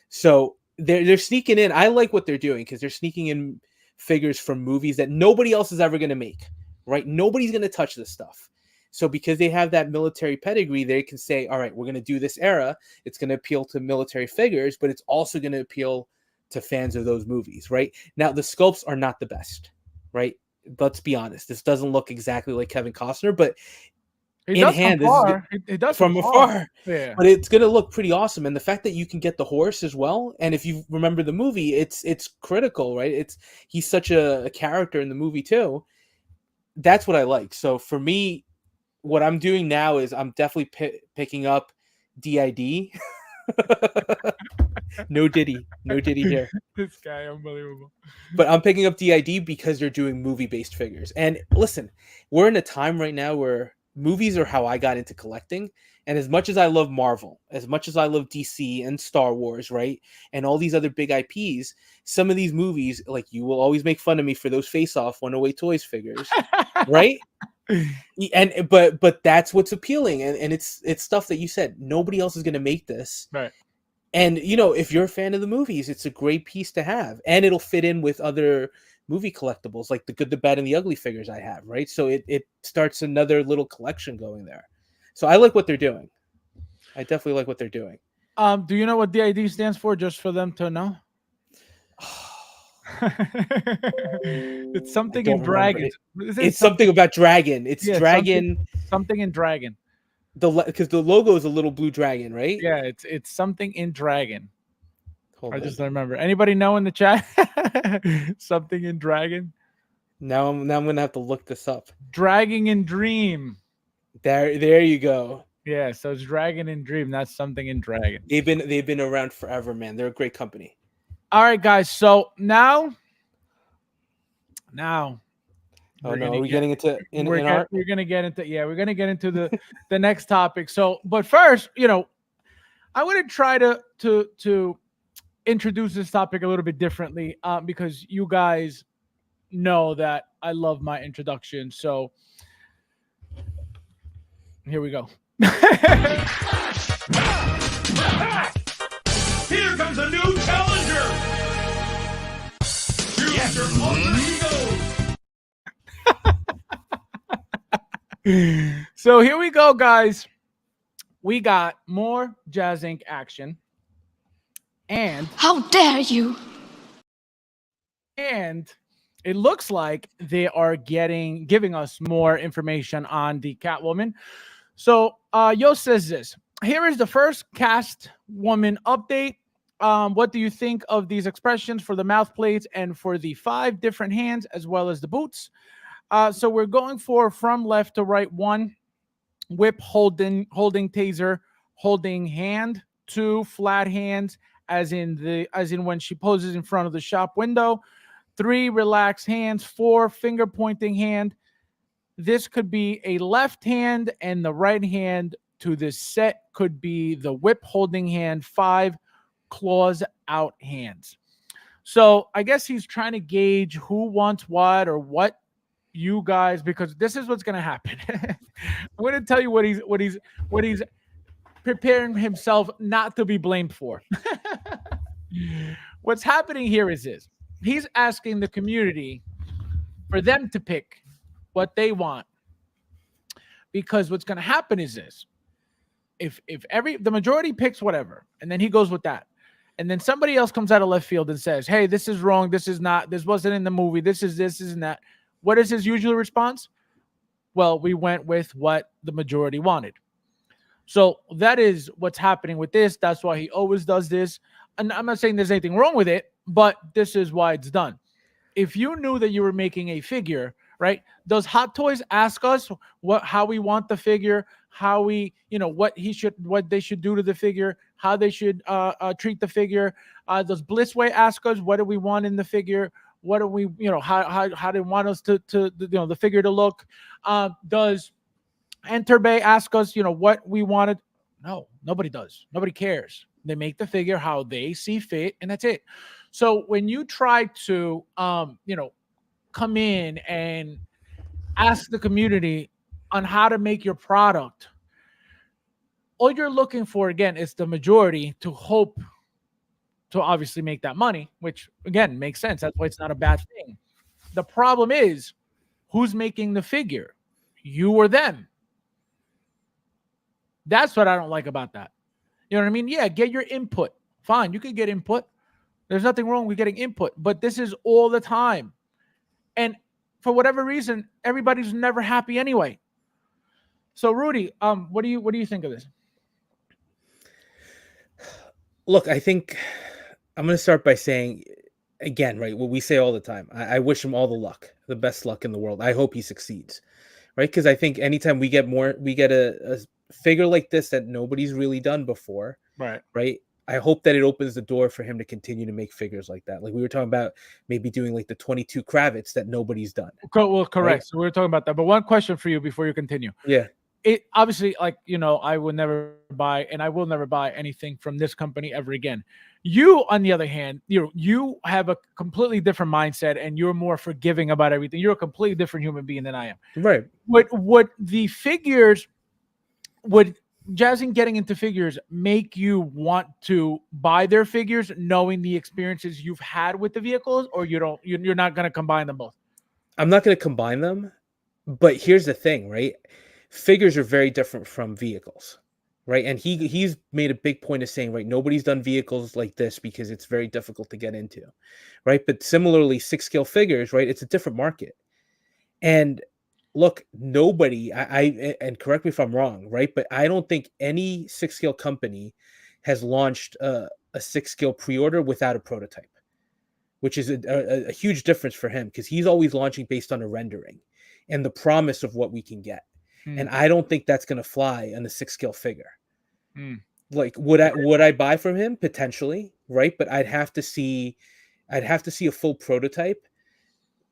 So they're sneaking in. I like what they're doing because they're sneaking in figures from movies that nobody else is ever going to make, right? Nobody's going to touch this stuff. So because they have that military pedigree, they can say, all right, we're going to do this era. It's going to appeal to military figures, but it's also going to appeal to fans of those movies, right? Now, the sculpts are not the best, right? Let's be honest. This doesn't look exactly like Kevin Costner, but it does from afar. Yeah. But it's going to look pretty awesome. And the fact that you can get the horse as well, and if you remember the movie, it's critical, right? He's such a character in the movie too. That's what I like. So for me, what I'm doing now is I'm definitely picking up DID. No Diddy here. This guy, unbelievable. But I'm picking up DID because they're doing movie-based figures. And listen, we're in a time right now where movies are how I got into collecting. And as much as I love Marvel, as much as I love DC and Star Wars, right, and all these other big IPs, some of these movies, like, you will always make fun of me for those Face-Off 108 Toys figures, right? And but that's what's appealing, and it's stuff that you said nobody else is going to make this, right? And if you're a fan of the movies, it's a great piece to have, and it'll fit in with other movie collectibles like the Good, the Bad, and the Ugly figures I have, right? So it starts another little collection going there. So I like what they're doing. I definitely like what they're doing. Do you know what DID stands for, just for them to know? It's something in dragon. It's something about dragon. It's dragon. Something in dragon. Because the logo is a little blue dragon, right? Yeah, it's something in dragon. I just don't remember. Anybody know in the chat? Something in dragon. Now I'm gonna have to look this up. Dragon in Dream. There you go. Yeah, so it's Dragon in Dream. That's something in dragon. They've been around forever, man. They're a great company. All right, guys. So now. Oh no, are we getting into art? We're gonna get into we're gonna get into the next topic. So, but first, I want to try to introduce this topic a little bit differently, because you guys know that I love my introduction. So Here we go. Here comes a new challenger. Choose your alter ego. So here we go, guys. We got more Jazz Inc. action. And How dare you? And it looks like they are giving us more information on the Catwoman. So Yo says this. Here is the first cast woman update. What do you think of these expressions for the mouth plates and for the 5 different hands as well as the boots? So we're going for from left to right 1, whip holding taser, holding hand, 2 flat hands, as in when she poses in front of the shop window, 3 relaxed hands, 4 finger pointing hand. This could be a left hand, and the right hand to this set could be the whip holding hand, 5 claws out hands. So I guess he's trying to gauge who wants what or what you guys, because this is what's going to happen. I'm going to tell you what he's preparing himself not to be blamed for. What's happening here is this. He's asking the community for them to pick what they want, because what's going to happen is this. If the majority picks whatever, and then he goes with that, and then somebody else comes out of left field and says, hey, this is wrong, this is not, this wasn't in the movie, this isn't that. What is his usual response? Well, we went with what the majority wanted. So that is what's happening with this. That's why he always does this. And I'm not saying there's anything wrong with it, but this is why it's done. If you knew that you were making a figure, right? Does Hot Toys ask us how we want the figure, how we, what they should do to the figure, how they should treat the figure? Does Blissway ask us what do we want in the figure? What do we, how they want us to the figure to look? Does Enterbay ask us, what we wanted? No, nobody does. Nobody cares. They make the figure how they see fit, and that's it. So when you try to, come in and ask the community on how to make your product, all you're looking for, again, is the majority to hope to obviously make that money, which, again, makes sense. That's why it's not a bad thing. The problem is, who's making the figure? You or them? That's what I don't like about that. You know what I mean? Yeah, get your input. Fine, you can get input. There's nothing wrong with getting input, but this is all the time. And for whatever reason, everybody's never happy anyway. So, Rudy, what do you think of this? Look, I think I'm going to start by saying, again, right, what we say all the time. I wish him all the best luck in the world. I hope he succeeds, right? Because I think anytime we get a figure like this that nobody's really done before, right? I hope that it opens the door for him to continue to make figures like that. Like we were talking about maybe doing like the 22 Kravitz that nobody's done. Well, correct. Right? So we were talking about that. But one question for you before you continue. Yeah. It obviously, I would never buy, and I will never buy anything from this company ever again. You, on the other hand, you have a completely different mindset, and you're more forgiving about everything. You're a completely different human being than I am. Right. Would the figures, would Jazz Inc. getting into figures make you want to buy their figures, knowing the experiences you've had with the vehicles, or you're not going to combine them both? I'm not going to combine them, but here's the thing, right? Figures are very different from vehicles, right? And he's made a big point of saying, right, nobody's done vehicles like this because it's very difficult to get into, right? But similarly, 6-scale figures, right? It's a different market. And look, nobody, and correct me if I'm wrong, right? But I don't think any 6-scale company has launched a 6-scale pre-order without a prototype, which is a huge difference for him, because he's always launching based on a rendering and the promise of what we can get. And I don't think that's going to fly on the 6-scale figure. Like, would I buy from him? Potentially, right? But I'd have to see a full prototype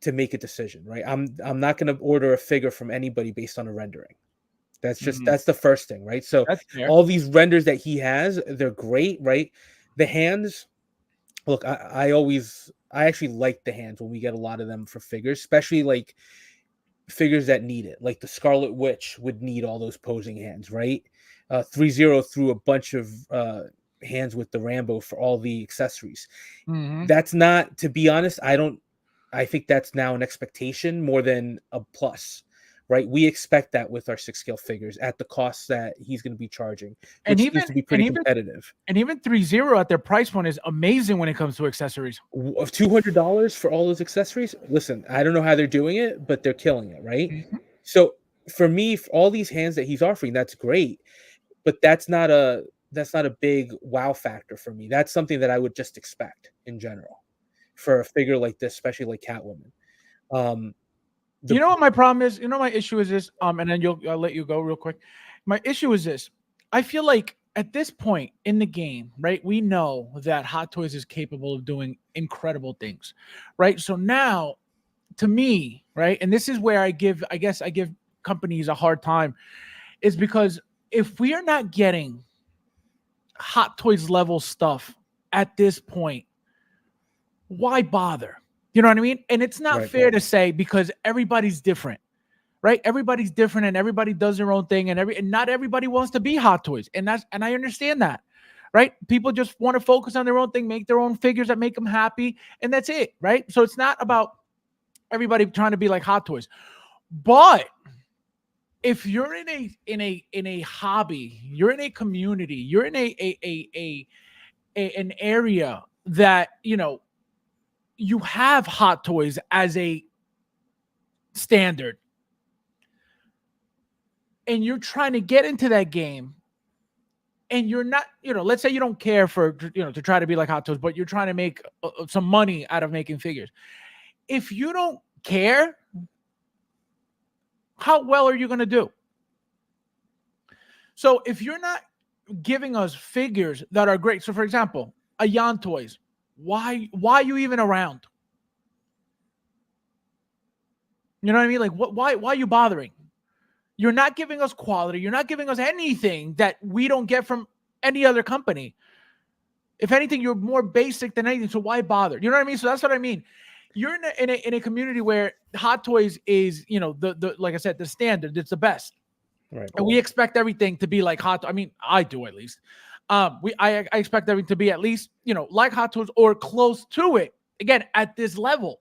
to make a decision, right? I'm not going to order a figure from anybody based on a rendering. That's just that's the first thing, right? So all these renders that he has, they're great, right? The hands, look, I actually like the hands when we get a lot of them for figures, especially like figures that need it, like the Scarlet Witch would need all those posing hands, right? 3-0 threw a bunch of hands with the Rambo for all the accessories. Mhm. That's not, to be honest, I think that's now an expectation more than a plus, right? We expect that with our 6-scale figures at the cost that he's going to be charging, And which even seems to be and pretty even competitive. and even 3-0 at their price point is amazing when it comes to accessories. Of $200 for all those accessories, listen, I don't know how they're doing it, but they're killing it, right? Mhm. So for me, for all these hands that he's offering, that's great, but that's not a big wow factor for me. That's something that I would just expect in general for a figure like this, especially like Catwoman. Um, the You know what my problem is? You know my issue is this. And then I'll let you go real quick. My issue is this. I feel like at this point in the game, right? We know that Hot Toys is capable of doing incredible things, right? So now, to me, right, and this is where I guess I give companies a hard time, is because if we are not getting Hot Toys level stuff at this point, why bother? You know what I mean? And it's not Right. fair to say because everybody's different, right? Everybody's different and everybody does their own thing, and not everybody wants to be Hot Toys. And I understand that. Right? People just want to focus on their own thing, make their own figures that make them happy, and that's it, right? So it's not about everybody trying to be like Hot Toys. But if you're in a hobby, you're in a community, you're in an area that, you have Hot Toys as a standard, and you're trying to get into that game, and you're not, let's say you don't care for, to try to be like Hot Toys, but you're trying to make some money out of making figures. If you don't care, how well are you going to do? So if you're not giving us figures that are great, so for example, a Yan Toys, why are you even around? You know what I mean? Like, why are you bothering? You're not giving us quality. You're not giving us anything that we don't get from any other company. If anything, you're more basic than anything. So why bother? You know what I mean? So that's what I mean. You're in a community where Hot Toys is, the like I said, the standard. It's the best, Right. and we expect everything to be like Hot. I mean, I do at least. I expect everything to be at least, like Hot Toys or close to it. Again, at this level,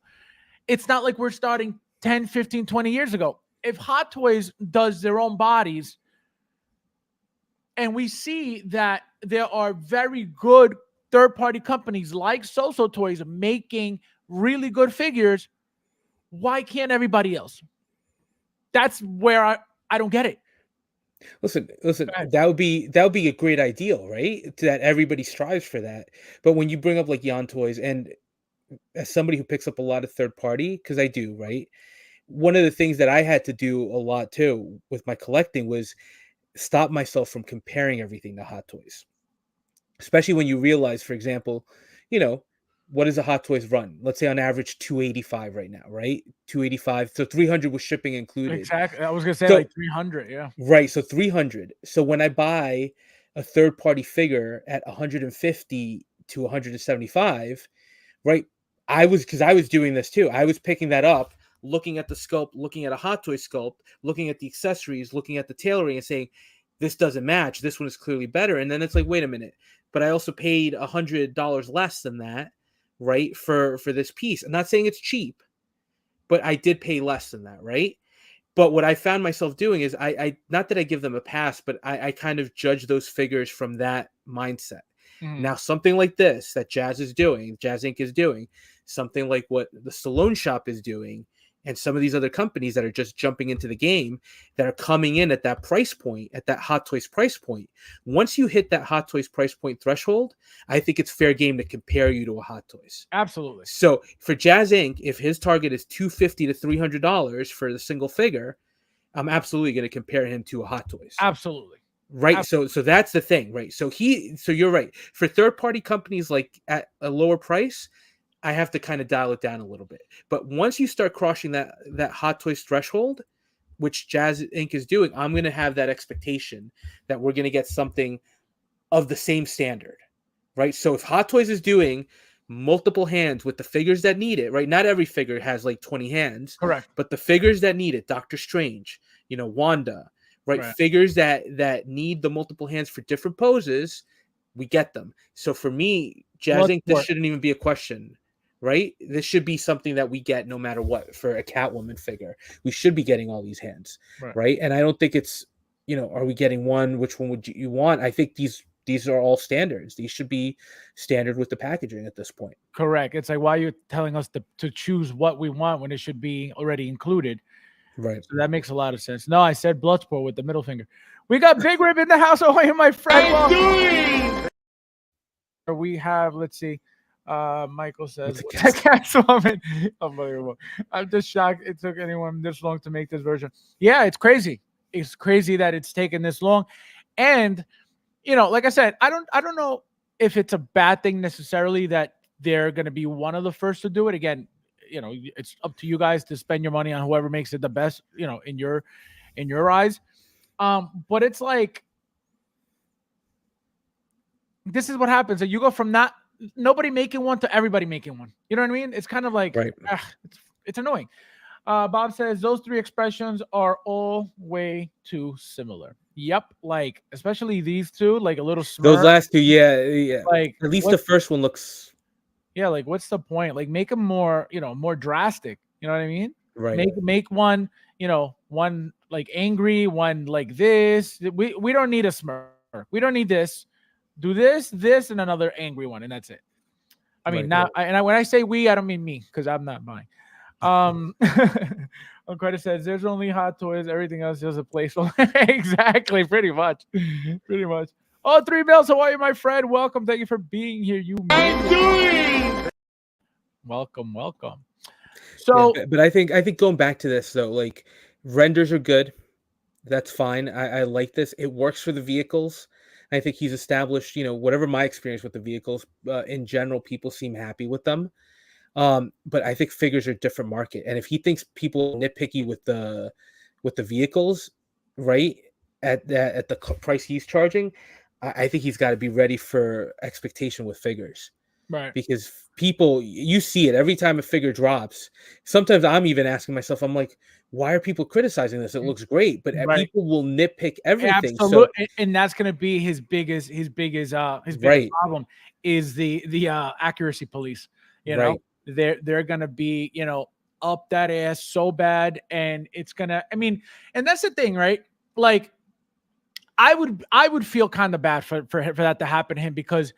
it's not like we're starting 10, 15, 20 years ago. If Hot Toys does their own bodies, and we see that there are very good third-party companies like So-So Toys making really good figures, why can't everybody else? That's where I don't get it. Listen, Go ahead. that would be a great ideal, right? That everybody strives for that. But when you bring up like Yon Toys, and as somebody who picks up a lot of third party, because I do, right? One of the things that I had to do a lot too with my collecting was stop myself from comparing everything to Hot Toys. Especially when you realize, for example, you know, what does a Hot Toys run? Let's say on average 285 right now, right? 285. So 300 with shipping included. Exactly. I was gonna say So like 300. Yeah. right, so 300. So when I buy a third party figure at 150 to 175, right? Because I was doing this too. I was picking that up, looking at the sculpt, looking at a Hot Toy sculpt, looking at the accessories, looking at the tailoring, and saying, this doesn't match. This one is clearly better. And then it's like, wait a minute. But I also paid $100 less than that, right? For this piece. I'm not saying it's cheap, but I did pay less than that, right? But what I found myself doing is I not that I give them a pass, but I kind of judge those figures from that mindset. Mhm. Now, something like this that Jazz Inc. is doing, something like what the Stallone Shop is doing, and some of these other companies that are just jumping into the game that are coming in at that price point, at that Hot Toys price point. Once you hit that Hot Toys price point threshold, I think it's fair game to compare you to a Hot Toys. Absolutely. So for Jazz Inc., if his target is $250 to $300 for the single figure, I'm absolutely going to compare him to a Hot Toys. Absolutely. Right. So that's the thing, right? So you're right. For third party companies like at a lower price, I have to kind of dial it down a little bit. But once you start crossing that Hot Toys threshold, which Jazz Inc. is doing, I'm going to have that expectation that we're going to get something of the same standard, right? So if Hot Toys is doing multiple hands with the figures that need it, right? Not every figure has like 20 hands, Correct. but the figures that need it, Doctor Strange, Wanda, right? Right. Figures that need the multiple hands for different poses, we get them. So for me, Jazz Inc., this Bloodsport. shouldn't even be a question, right? This should be something that we get no matter what. For a Catwoman figure, we should be getting all these hands, right? And I don't think it's, are we getting one? Which one would you want? I think these are all standards. These should be standard with the packaging at this point. Correct. It's like, why are you telling us to choose what we want when it should be already included? Right. So that makes a lot of sense. No, I said Bloodsport with the middle finger. We got Big Rib in the house. Oh, hey, my friend. We have, let's see. Michael says, Catwoman. Unbelievable. I'm just shocked it took anyone this long to make this version. Yeah, it's crazy. It's crazy that it's taken this long. And, like I said, I don't know if it's a bad thing necessarily that they're going to be one of the first to do it. Again, it's up to you guys to spend your money on whoever makes it the best, in your eyes. But it's like, this is what happens. You go from nobody making one to everybody making one. You know what I mean? It's kind of like, right. It's annoying. Bob says those three expressions are all way too similar. Yep, like especially these two, like a little smirk. Those last two, yeah. Like at least the first one looks. Yeah, like what's the point? Like make them more, more drastic. You know what I mean? Right. Make one, one like angry, one like this. We don't need a smirk. We don't need this. Do this, and another angry one, and that's it. I mean, when I say we, I don't mean me because I'm not buying. Credit says there's only Hot Toys, everything else is a placeholder. Exactly, pretty much. Oh, 3 Bills, how are you, my friend? Welcome, thank you for being here. Welcome. So, yeah, but I think going back to this though, like renders are good. That's fine. I like this. It works for the vehicles. I think he's established, whatever my experience with the vehicles, in general, people seem happy with them. But I think figures are a different market. And if he thinks people are nitpicky with the vehicles, right, at the price he's charging, I think he's got to be ready for expectation with figures. Right. Because people, you see it every time a figure drops. Sometimes I'm even asking myself, I'm like, why are people criticizing this? It looks great, but people will nitpick everything. Absolutely, so, and that's going to be his biggest problem is the accuracy police. They're going to be up that ass so bad, and it's gonna. I mean, and that's the thing, right? Like, I would feel kind of bad for that to happen to him because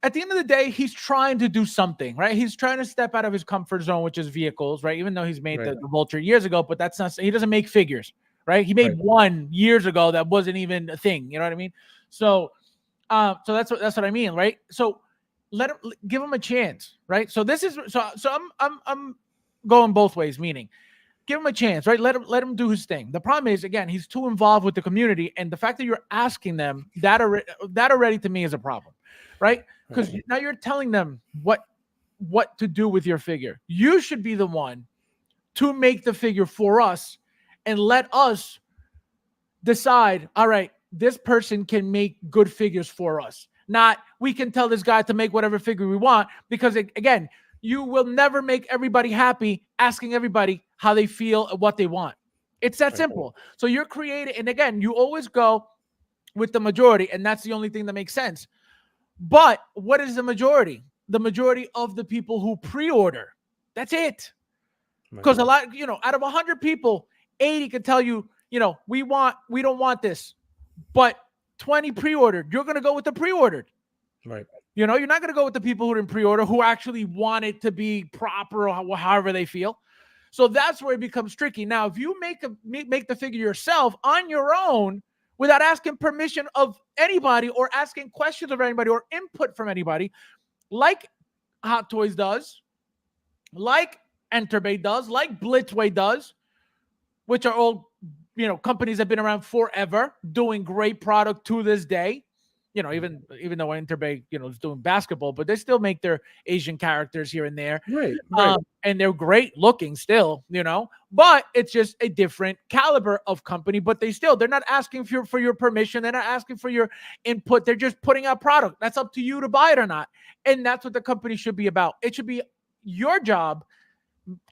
at the end of the day, he's trying to do something, right? He's trying to step out of his comfort zone, which is vehicles, right? Even though he's made the Vulture years ago, but that's not, he doesn't make figures, right? He made one years ago that wasn't even a thing. You know what I mean? So, so that's what I mean, right? So give him a chance, right? So this is, so I'm going both ways, meaning give him a chance, right? Let him do his thing. The problem is, again, he's too involved with the community, and the fact that you're asking them that already to me is a problem, right? Because now you're telling them what to do with your figure. You should be the one to make the figure for us and let us decide, all right, this person can make good figures for us. Not we can tell this guy to make whatever figure we want, because again, you will never make everybody happy asking everybody how they feel and what they want. It's that simple. So you're creating, and again, you always go with the majority, and that's the only thing that makes sense. But what is the majority? The majority of the people who pre-order. That's it. Because a lot, out of 100 people, 80 can tell you, we don't want this. But 20 pre-ordered. You're going to go with the pre-ordered. Right. You're not going to go with the people who didn't pre-order, who actually want it to be proper or however they feel. So that's where it becomes tricky. Now, if you make the figure yourself on your own, without asking permission of anybody or asking questions of anybody or input from anybody, like Hot Toys does, like Enterbay does, like Blitzway does, which are all, companies that have been around forever, doing great product to this day. even though Interbay, is doing basketball, but they still make their Asian characters here and there. Right. And they're great looking still, but it's just a different caliber of company. But they're not asking for your permission. They're not asking for your input. They're just putting out product. That's up to you to buy it or not. And that's what the company should be about. It should be your job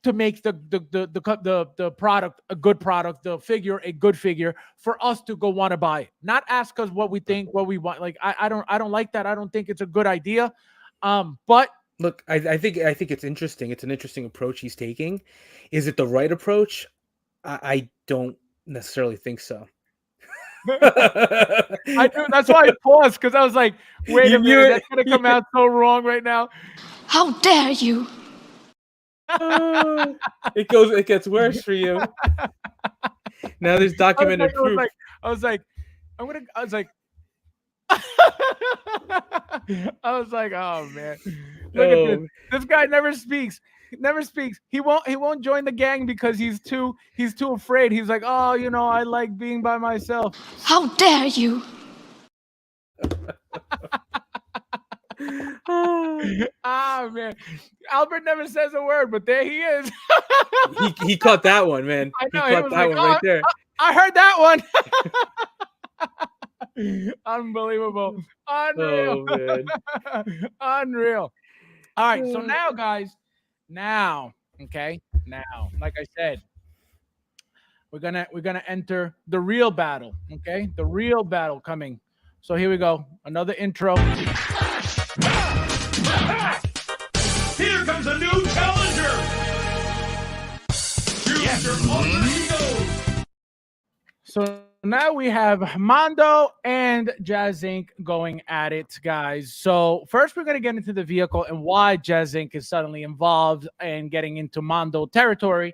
to make the product a good product, the figure a good figure, for us to go want to buy it. Not ask us what we think, what we want. Like I don't like that. I don't think it's a good idea. But look, I think it's interesting. It's an interesting approach he's taking. Is it the right approach? I don't necessarily think so. I do. That's why I paused, because I was like, wait a minute, that's gonna come out so wrong right now. How dare you? It gets worse for you. Now there's documented proof. I was like, oh man, look at this. This guy never speaks. He won't join the gang because he's too afraid. He's like, oh, I like being by myself. How dare you? Man, Albert never says a word, but there he is. he caught that one, man. I know, he caught that one right there. I heard that one. Unbelievable. Unreal. Oh, man. Unreal. All right, so now, guys, okay, like I said, we're gonna enter the real battle. Okay, the real battle coming. So here we go. Another intro. Here comes a new challenger! Choose your alter ego! So now we have Mondo and Jazz Inc. going at it, guys. So first we're going to get into the vehicle and why Jazz Inc. is suddenly involved and getting into Mondo territory.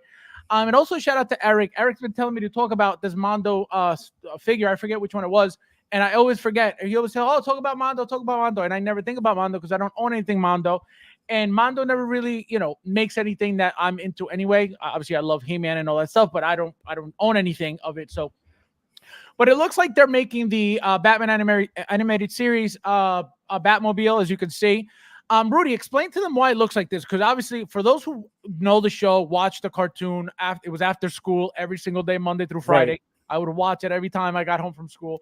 And also shout out to Eric. Eric's been telling me to talk about this Mondo figure. I forget which one it was. And I always forget. He always say, oh, talk about Mondo. And I never think about Mondo because I don't own anything Mondo. And Mondo never really, makes anything that I'm into anyway. Obviously, I love He-Man and all that stuff, but I don't own anything of it. So, but it looks like they're making the Batman animated series Batmobile, as you can see. Rudy, explain to them why it looks like this, because obviously, for those who know the show, watch the cartoon. It was after school every single day, Monday through Friday. Right. I would watch it every time I got home from school.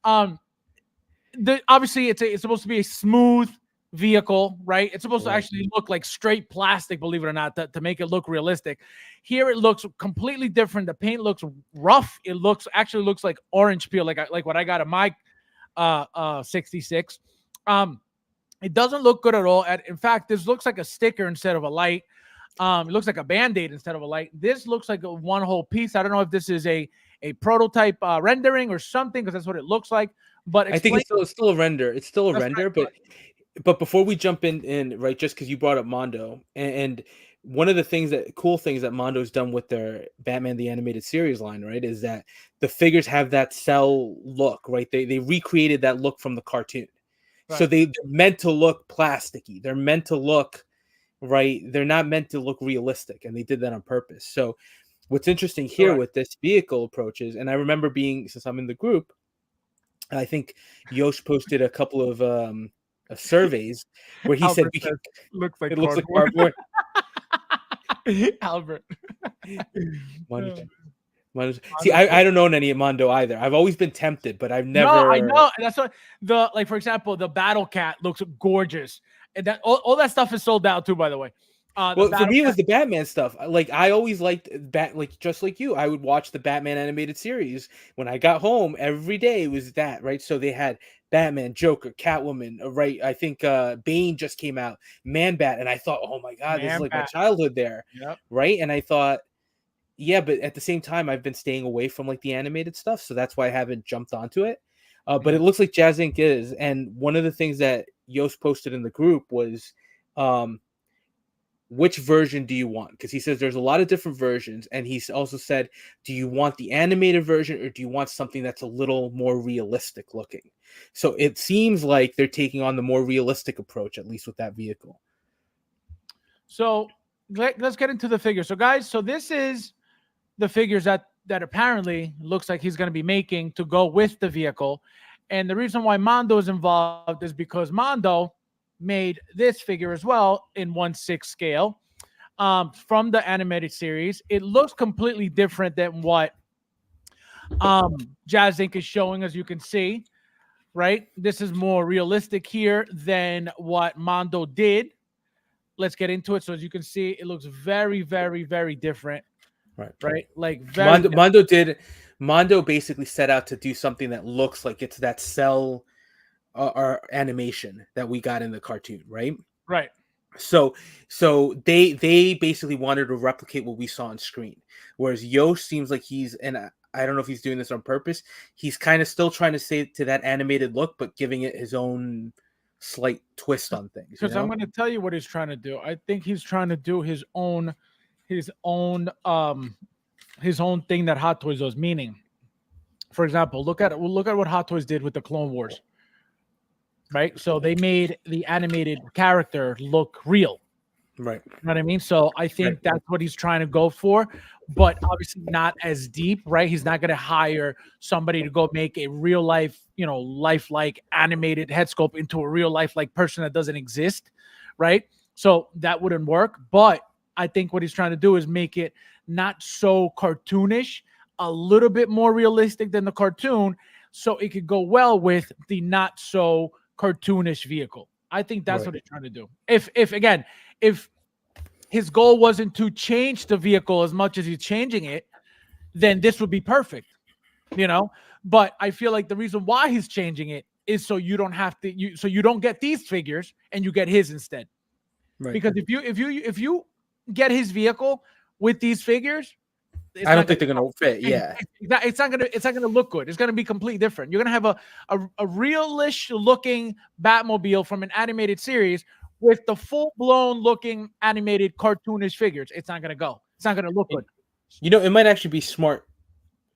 Obviously it's supposed to be a smooth vehicle, right? It's supposed to actually look like straight plastic, believe it or not, to make it look realistic. Here it looks completely different. The paint looks rough. It actually looks like orange peel, like what I got in my 66. It doesn't look good at all. In fact, this looks like a sticker instead of a light. It looks like a Band-Aid instead of a light. This looks like a one whole piece. I don't know if this is a prototype rendering or something, because that's what it looks like. But I think it's still a render. It's still a render, but before we jump in, right, just because you brought up Mondo, and one of the cool things that Mondo's done with their Batman the Animated Series line, right, is that the figures have that cell look, right? They recreated that look from the cartoon. Right. So they're meant to look plasticky. They're meant to look, right? They're not meant to look realistic, and they did that on purpose. So what's interesting here with this vehicle approaches, and I remember since I'm in the group, I think Yosh posted a couple of surveys where he said looks like cardboard. Albert. See, I don't own any Mondo either. I've always been tempted, but I've never. No, I know. That's what for example, the Battle Cat looks gorgeous, and that all that stuff is sold out too, by the way. Well, for me, it was the Batman stuff. Like, I always liked just like you, I would watch the Batman animated series when I got home every day. It was that, right? So they had Batman, Joker, Catwoman, right? I think Bane just came out, Man-Bat, and I thought, oh my God, this is like my childhood there, right? And I thought, yeah, but at the same time, I've been staying away from like the animated stuff, so that's why I haven't jumped onto it. But it looks like Jazz Inc. is, and one of the things that Yost posted in the group was, which version do you want? Because he says there's a lot of different versions. And he's also said, do you want the animated version or do you want something that's a little more realistic looking? So it seems like they're taking on the more realistic approach, at least with that vehicle. So let's get into the figures. So guys, so this is the figures that apparently looks like he's going to be making to go with the vehicle. And the reason why Mondo is involved is because Mondo made this figure as well in 1/6 scale from the animated series. It looks completely different than what Jazz Inc. is showing, as you can see, right? This is more realistic here than what Mondo did. Let's get into it. So as you can see, it looks very, very, very different. Right? Like very Mondo basically set out to do something that looks like it's that cell or animation that we got in the cartoon, right? right. So they basically wanted to replicate what we saw on screen. Whereas Yosh seems like he's, and I don't know if he's doing this on purpose, he's kind of still trying to stay to that animated look, but giving it his own slight twist on things. Because I'm going to tell you what he's trying to do. I think he's trying to do his own thing that Hot Toys does. Meaning, for example, look at what Hot Toys did with the Clone Wars. Right, so they made the animated character look real. Right. You know what I mean? So I think that's what he's trying to go for, but obviously not as deep, right? He's not going to hire somebody to go make a real life, lifelike animated head sculpt into a real lifelike person that doesn't exist, right? So that wouldn't work. But I think what he's trying to do is make it not so cartoonish, a little bit more realistic than the cartoon, so it could go well with the not so cartoonish vehicle. I think that's what he's trying to do. If his goal wasn't to change the vehicle as much as he's changing it, then this would be perfect, But I feel like the reason why he's changing it is so you don't have to, so you don't get these figures and you get his instead. Right. Because if you get his vehicle with these figures, I don't think they're gonna fit. Yeah, it's not gonna look good. It's gonna be completely different. You're gonna have a realish looking Batmobile from an animated series with the full blown looking animated cartoonish figures. It's not gonna go. It's not gonna look good. It might actually be smart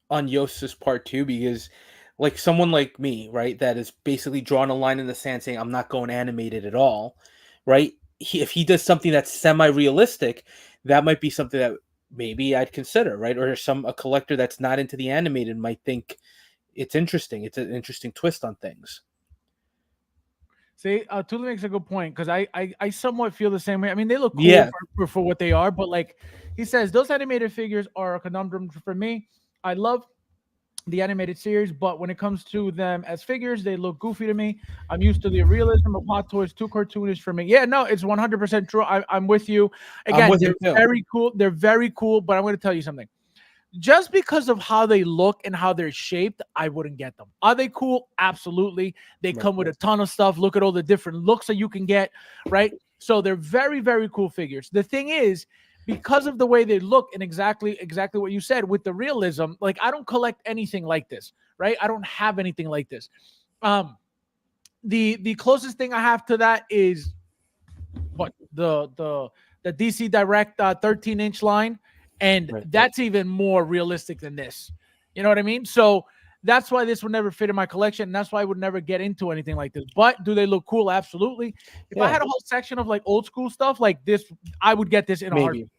on Yos's part too, because like someone like me, right, that is basically drawn a line in the sand saying I'm not going animated at all, right? If he does something that's semi-realistic, that might be something that maybe I'd consider, right? Or a collector that's not into the animated might think it's interesting. It's an interesting twist on things. See, Tula makes a good point, because I somewhat feel the same way. I mean, they look cool for what they are, but like he says, those animated figures are a conundrum for me. I love the animated series, but when it comes to them as figures, they look goofy to me. I'm used to the realism of Hot Toys, too cartoonish for me. Yeah, no, it's 100% true. I'm with you. Again, they're very cool. They're very cool, but I'm going to tell you something. Just because of how they look and how they're shaped, I wouldn't get them. Are they cool? Absolutely. They come with a ton of stuff. Look at all the different looks that you can get, right? So they're very, very cool figures. The thing is, because of the way they look and exactly what you said with the realism, like I don't collect anything like this, right? I don't have anything like this. The closest thing I have to that is what the DC Direct 13-inch line, and that's even more realistic than this. You know what I mean? So that's why this would never fit in my collection, and that's why I would never get into anything like this. But do they look cool? Absolutely. If I had a whole section of like old school stuff like this, I would get this in a heartbeat.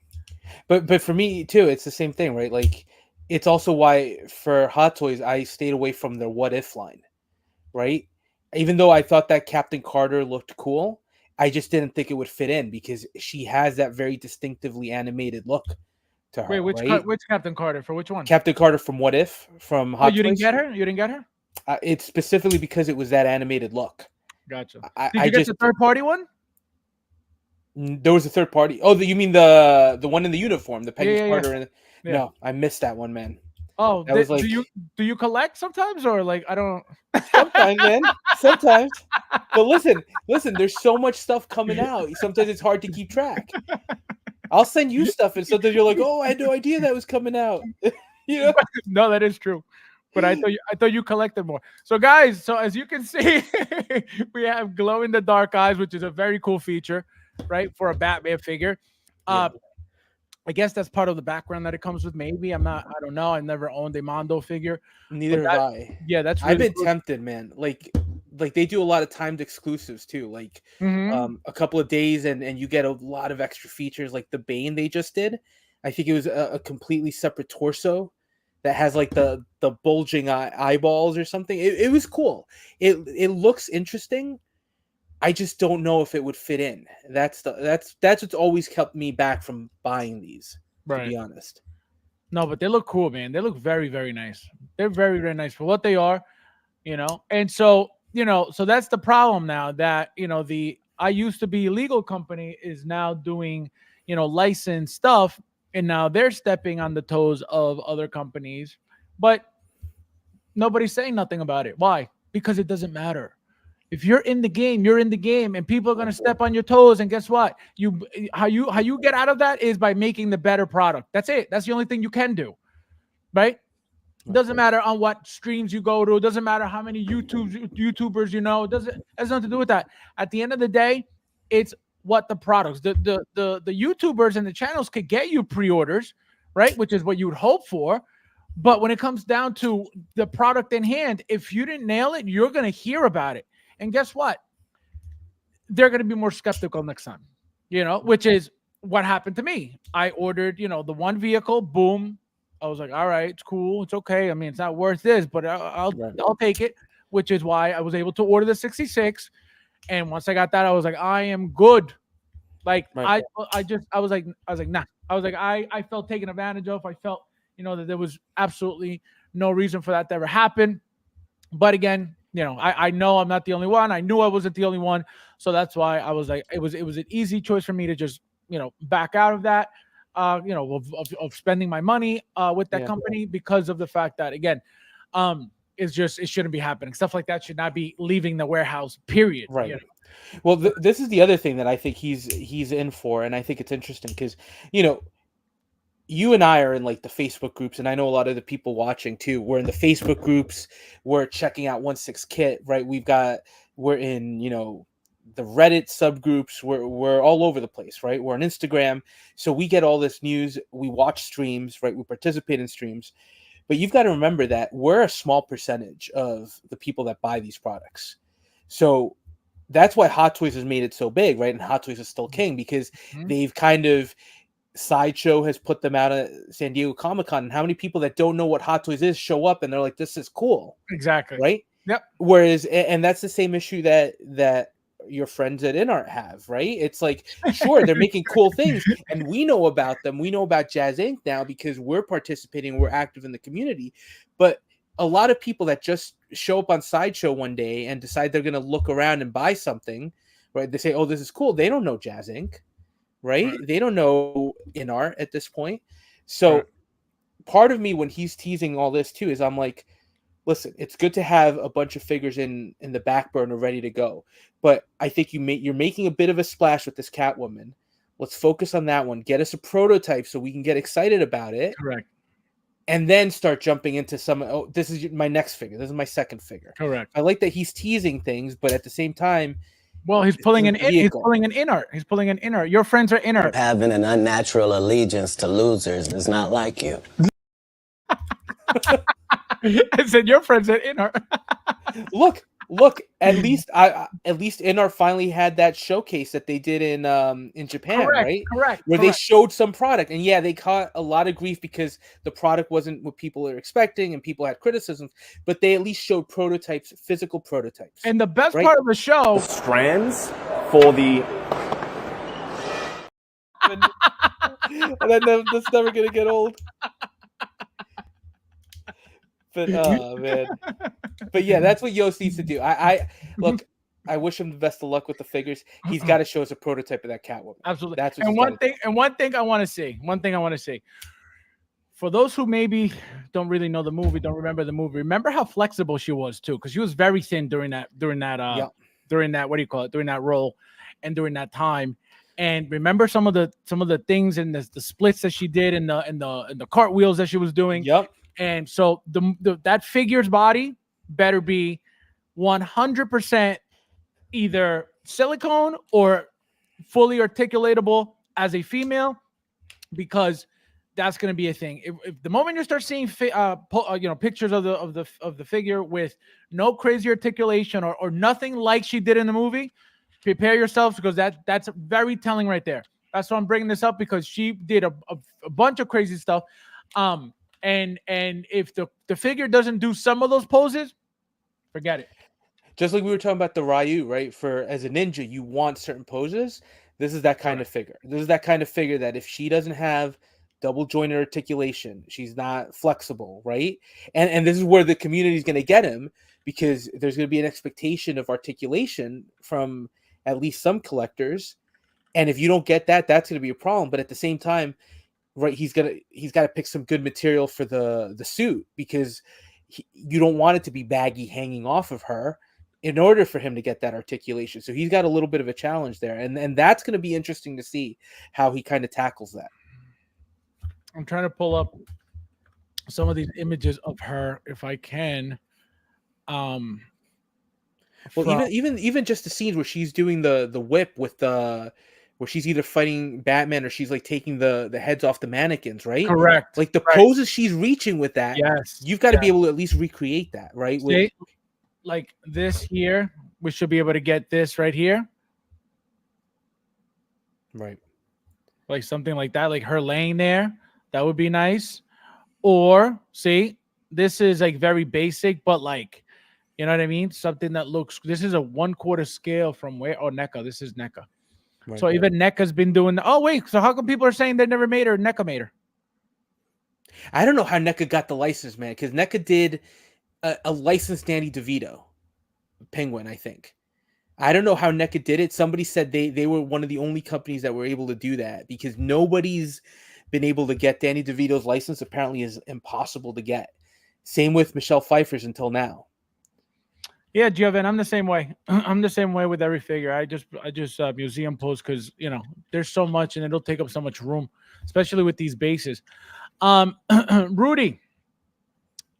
But for me too, it's the same thing, right? Like it's also why for Hot Toys I stayed away from their What If line, right? Even though I thought that Captain Carter looked cool, I just didn't think it would fit in because she has that very distinctively animated look to her. Wait, which Captain Carter? For which one? Captain Carter from What If from Hot Toys. Didn't get her? You didn't get her? It's specifically because it was that animated look. Gotcha. Did you get the third party one? There was a third party. Oh, you mean the one in the uniform, the Peggy Carter? Yeah. No, I missed that one, man. Oh, was like, do you collect sometimes, or like I don't? Sometimes, man. Sometimes. But listen. There's so much stuff coming out. Sometimes it's hard to keep track. I'll send you stuff, and sometimes you're like, "Oh, I had no idea that was coming out." No, that is true. But I thought you collected more. So guys, as you can see, we have glow in the dark eyes, which is a very cool feature, right, for a Batman figure. I guess that's part of the background that it comes with. Maybe I don't know. I never owned a Mondo figure. Neither have I. Yeah, that's. Really I've been tempted, man. Like they do a lot of timed exclusives too. Like a couple of days, and you get a lot of extra features. Like the Bane they just did. I think it was a completely separate torso that has like the bulging eyeballs or something. It was cool. It looks interesting. I just don't know if it would fit in. That's what's always kept me back from buying these, to be honest. No, but they look cool, man. They look very, very nice. They're very, very nice for what they are, And so, so that's the problem now that, the I used to be illegal company is now doing, licensed stuff, and now they're stepping on the toes of other companies, but nobody's saying nothing about it. Why? Because it doesn't matter. If you're in the game, you're in the game, and people are going to step on your toes. And guess what? How you get out of that is by making the better product. That's it. That's the only thing you can do, right? Doesn't matter on what streams you go to. It doesn't matter how many YouTubers you know. It has nothing to do with that. At the end of the day, it's what the products, the YouTubers and the channels could get you pre-orders, right? Which is what you would hope for. But when it comes down to the product in hand, if you didn't nail it, you're going to hear about it. And guess what? They're going to be more skeptical next time, which is what happened to me. I ordered, the one vehicle, boom. I was like, all right, it's cool. It's okay. I mean, it's not worth this, but I'll take it, which is why I was able to order the 66. And once I got that, I was like, I am good. Like, I was like, nah. I was like, I felt taken advantage of. I felt, that there was absolutely no reason for that to ever happen. But again, I know I'm not the only one. I knew I wasn't the only one. So that's why I was like, it was an easy choice for me to just, back out of that, of spending my money with that company because of the fact that, again, it shouldn't be happening. Stuff like that should not be leaving the warehouse, period. Right. Well, this is the other thing that I think he's in for. And I think it's interesting because, you and I are in like the Facebook groups, and I know a lot of the people watching too. We're in the Facebook groups. We're checking out 1/6 Kit, right? We're in, the Reddit subgroups. We're all over the place, right? We're on Instagram. So we get all this news. We watch streams, right? We participate in streams. But you've got to remember that we're a small percentage of the people that buy these products. So that's why Hot Toys has made it so big, right? And Hot Toys is still king because they've kind of, Sideshow has put them out at San Diego Comic-Con, and how many people that don't know what Hot Toys is show up and they're like, this is cool. Exactly. Right? Yep. Whereas, and that's the same issue that your friends at InArt have, right? It's like, sure, they're making cool things, and we know about them. We know about Jazz Inc. now because we're participating, we're active in the community. But a lot of people that just show up on Sideshow one day and decide they're going to look around and buy something, right? They say, oh, this is cool. They don't know Jazz Inc., right? They don't know InArt at this point. So part of me, when he's teasing all this too, is I'm like, listen, it's good to have a bunch of figures in the back burner ready to go. But I think you're making a bit of a splash with this Catwoman. Let's focus on that one. Get us a prototype so we can get excited about it. Correct. And then start jumping into some, oh, this is my next figure. This is my second figure. Correct. I like that he's teasing things, but at the same time, well, he's pulling an InArt. He's pulling an InArt. Your friends are InArt. Having an unnatural allegiance to losers is not like you. I said your friends are InArt. Look. At least InArt finally had that showcase that they did in Japan, right? Correct. Where they showed some product, and they caught a lot of grief because the product wasn't what people were expecting, and people had criticisms. But they at least showed prototypes, physical prototypes. And the best part of the show, strands for the. And that's never gonna get old. But oh man, but yeah, that's what Yost needs to do. I look. I wish him the best of luck with the figures. He's got to show us a prototype of that Catwoman. Absolutely. That's what one thing I want to see. One thing I want to see. For those who maybe don't really know the movie, don't remember the movie. Remember how flexible she was too, because she was very thin during that what do you call it? During that role, and during that time. And remember some of the things and the splits that she did and the cartwheels that she was doing. Yep. And so that figure's body better be 100% either silicone or fully articulatable as a female, because that's going to be a thing. If the moment you start seeing pictures of the figure with no crazy articulation or nothing like she did in the movie, prepare yourselves, because that's very telling right there. That's why I'm bringing this up, because she did a bunch of crazy stuff. And if the figure doesn't do some of those poses, forget it. Just like we were talking about the Ryu, right? For as a ninja, you want certain poses. This is that kind of figure. This is that kind of figure that if she doesn't have double jointed articulation, she's not flexible, right? And this is where the community is going to get him, because there's going to be an expectation of articulation from at least some collectors. And if you don't get that, that's going to be a problem. But at the same time, right, he's got to pick some good material for the suit, because you don't want it to be baggy hanging off of her in order for him to get that articulation. So he's got a little bit of a challenge there. And that's going to be interesting to see how he kind of tackles that. I'm trying to pull up some of these images of her if I can. Well, even just the scenes where she's doing the whip with where she's either fighting Batman or she's like taking the heads off the mannequins, right? Correct. Like the poses she's reaching with that. Yes. You've got to be able to at least recreate that, right? See, like this here, we should be able to get this right here. Right. Like something like that, like her laying there. That would be nice. Or see, this is like very basic, but like, you know what I mean? Something that looks, this is a 1/4 scale from where? Oh, NECA. This is NECA. Right, So even NECA's been doing, oh, wait. So how come people are saying they never made her? NECA made her. I don't know how NECA got the license, man, because NECA did a licensed Danny DeVito Penguin, I think. I don't know how NECA did it. Somebody said they were one of the only companies that were able to do that, because nobody's been able to get Danny DeVito's license. Apparently is impossible to get. Same with Michelle Pfeiffer's until now. Yeah, Jovan, I'm the same way. I'm the same way with every figure. I just museum pose because, you know, there's so much and it'll take up so much room, especially with these bases. Rudy,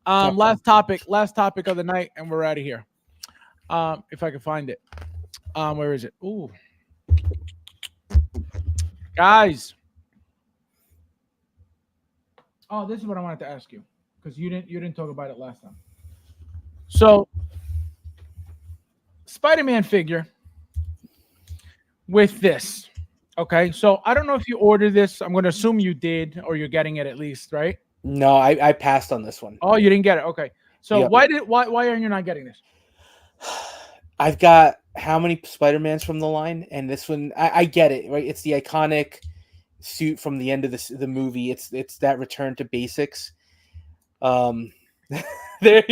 last topic of the night, and we're out of here. If I can find it. Where is it? Ooh. Guys. Oh, this is what I wanted to ask you, because you didn't talk about it last time. So, Spider-Man figure with this. Okay, so I don't know if you ordered this. I'm going to assume you did, or you're getting it at least, right? No, I passed on this one. Oh, you didn't get it. Okay, so Yep. why are you not getting this? I've got how many Spider-Mans from the line, and this one I get it, right? It's the iconic suit from the end of the movie. It's that return to basics. There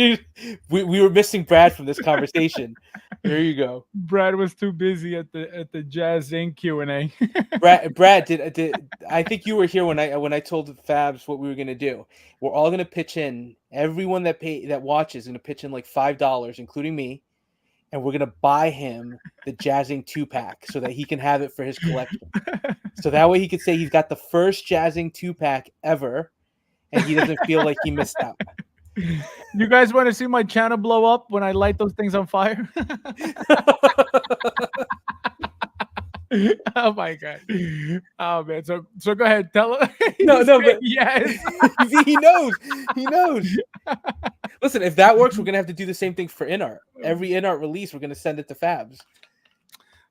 we were missing Brad from this conversation. There you go. Brad was too busy at the Jazz Inc. Q&A. Brad did I think you were here when I told Fabs what we were gonna do. We're all gonna pitch in. Everyone that watches is gonna pitch in like $5, including me, and we're gonna buy him the Jazzing 2-pack so that he can have it for his collection. So that way he could say he's got the first Jazzing 2-pack ever, and he doesn't feel like he missed out. You guys want to see my channel blow up when I light those things on fire? Oh my god! Oh man! So go ahead, tell him. No, but yes, he knows. Listen, if that works, we're gonna have to do the same thing for InArt. Every InArt release, we're gonna send it to Fabs.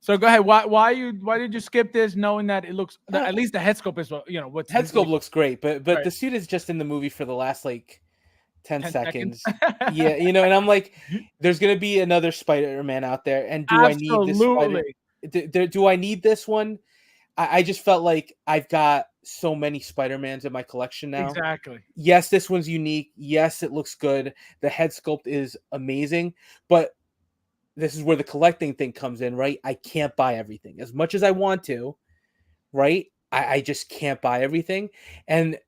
So go ahead. Why did you skip this, knowing that it looks at least the head sculpt is what head sculpt looks great, but right. The suit is just in the movie for the last like 10 seconds. Yeah, and I'm like, there's gonna be another Spider-Man out there, and do Absolutely. I need this do I need this one? I just felt like I've got so many Spider-Mans in my collection now. Exactly. Yes, this one's unique. Yes, it looks good. The head sculpt is amazing, but this is where the collecting thing comes in, right? I can't buy everything as much as I want to, right? I just can't buy everything, and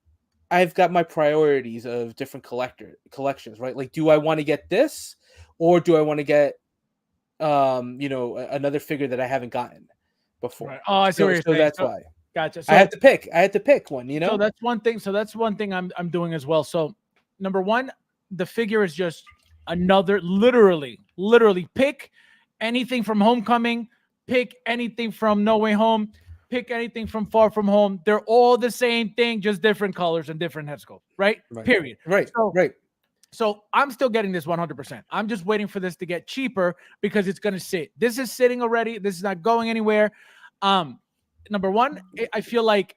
I've got my priorities of different collections, right? Like, do I want to get this, or do I want to get, another figure that I haven't gotten before? Right. Oh, I see what you're saying. That's why. Gotcha. So I had to pick one, So that's one thing. So that's one thing I'm doing as well. So number one, the figure is just another, literally pick anything from Homecoming, pick anything from No Way Home, pick anything from Far From Home. They're all the same thing, just different colors and different head sculpt, right? Period. Right. So I'm still getting this 100%. I'm just waiting for this to get cheaper because it's going to sit. This is sitting already. This is not going anywhere. Number one, I feel like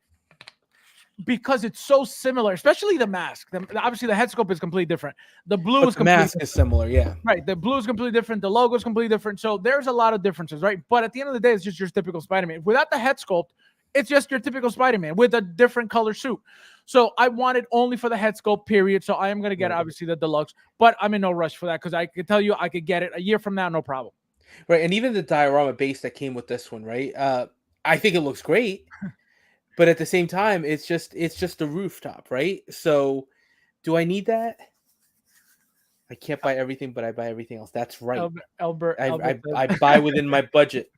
because it's so similar, especially the mask. Obviously, the head sculpt is completely different. The blue But is the completely mask is similar, yeah. right. The blue is completely different. The logo is completely different. So there's a lot of differences, right? But at the end of the day, it's just your typical Spider-Man. Without the head sculpt, it's just your typical Spider-Man with a different color suit. So I wanted only for the head sculpt, period. So I am going to get obviously the deluxe, but I'm in no rush for that because I can tell you I could get it a year from now, no problem. Right, and even the diorama base that came with this one, right? I think it looks great, but at the same time, it's just a rooftop, right? So, do I need that? I can't buy everything, but I buy everything else. That's right. Albert I buy within my budget.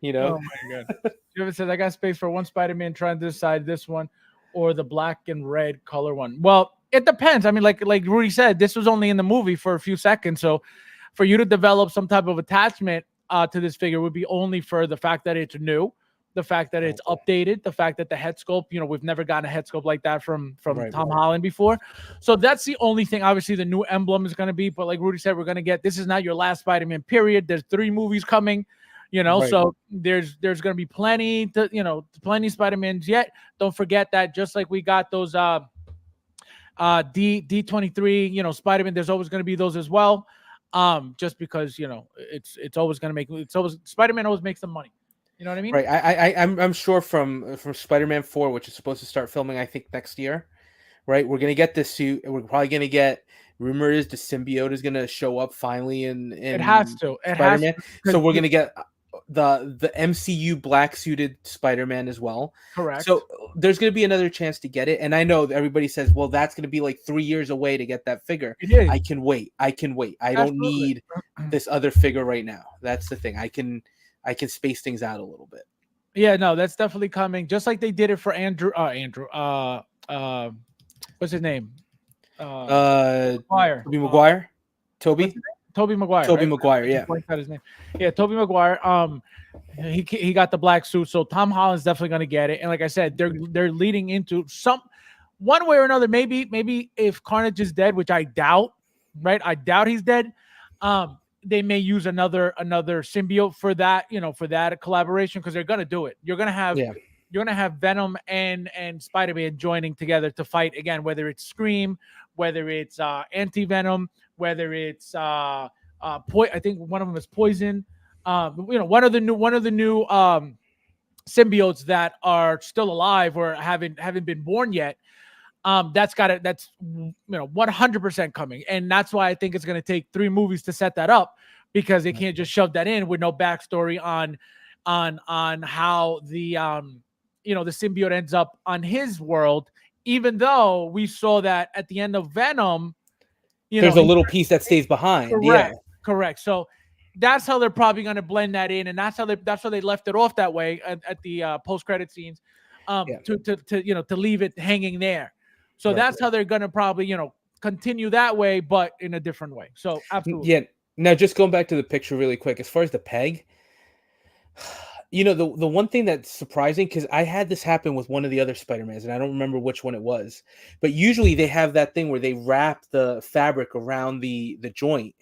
You know. Oh my god. Steven says I got space for one Spider-Man, trying to decide this one or the black and red color one. Well, it depends. I mean, like Rudy said, this was only in the movie for a few seconds. So for you to develop some type of attachment to this figure would be only for the fact that it's new, the fact that it's updated, the fact that the head sculpt, we've never gotten a head sculpt like that from Tom Holland before. So that's the only thing. Obviously, the new emblem is going to be, but like Rudy said, we're going to get, this is not your last Spider-Man, period. There's 3 movies coming, so there's going to be plenty Spider-Mans yet. Don't forget that just like we got those D23, Spider-Man, there's always going to be those as well. Just because, it's always going to make, Spider-Man always makes some money. You know what I mean? Right. I'm sure from Spider-Man 4, which is supposed to start filming, I think next year. Right. We're gonna get this suit, and we're probably gonna get. Rumor is the symbiote is gonna show up finally in it has to. Spider-Man. So we're gonna get the MCU black suited Spider-Man as well. Correct. So there's gonna be another chance to get it, and I know that everybody says, well, that's gonna be like 3 years away to get that figure. It is. I can wait. I don't need this other figure right now. That's the thing. I can space things out a little bit. Yeah, no, that's definitely coming. Just like they did it for Andrew. What's his name? Maguire. Tobey Maguire. Tobey Maguire. Yeah. Out his name. Yeah, Tobey Maguire. He got the black suit, so Tom Holland's definitely going to get it. And like I said, they're leading into one way or another. Maybe if Carnage is dead, which I doubt. Right, I doubt he's dead. They may use another symbiote for that, for that collaboration, because they're gonna do it. You're gonna have Venom and Spider-Man joining together to fight again, whether it's Scream, whether it's Anti-Venom, whether it's I think one of them is Poison. One of the new symbiotes that are still alive or haven't been born yet. That's 100% coming, and that's why I think it's going to take 3 movies to set that up, because they can't just shove that in with no backstory on how the the symbiote ends up on his world. Even though we saw that at the end of Venom, there's a little piece that stays behind. Correct. So that's how they're probably going to blend that in, and that's how they left it off that way at the post-credit scenes, to leave it hanging there. So that's how they're going to probably, continue that way, but in a different way. So absolutely. Yeah. Now, just going back to the picture really quick, as far as the peg, the one thing that's surprising, because I had this happen with one of the other Spider-Mans, and I don't remember which one it was, but usually they have that thing where they wrap the fabric around the joint,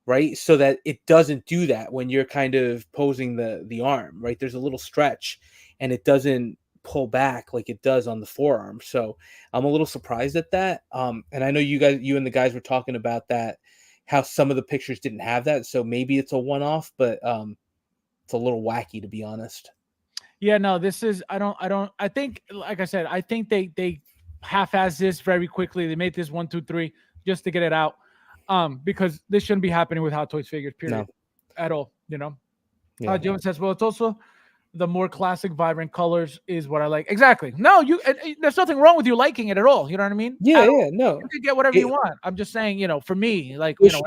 right? So that it doesn't do that when you're kind of posing the arm, right? There's a little stretch, and it doesn't pull back like it does on the forearm. So I'm a little surprised at that. And I know you and the guys were talking about that, how some of the pictures didn't have that. So maybe it's a one-off, but it's a little wacky, to be honest. Yeah, no, this is, I think, like I said, I think they half-assed this very quickly. They made this 1, 2, 3 just to get it out. Because this shouldn't be happening with Hot Toys figures, period. At all, Yeah. Jim says, well, it's also the more classic, vibrant colors is what I like. Exactly. No, there's nothing wrong with you liking it at all. You know what I mean? Yeah, no. You can get whatever you want. I'm just saying, for me, like, it's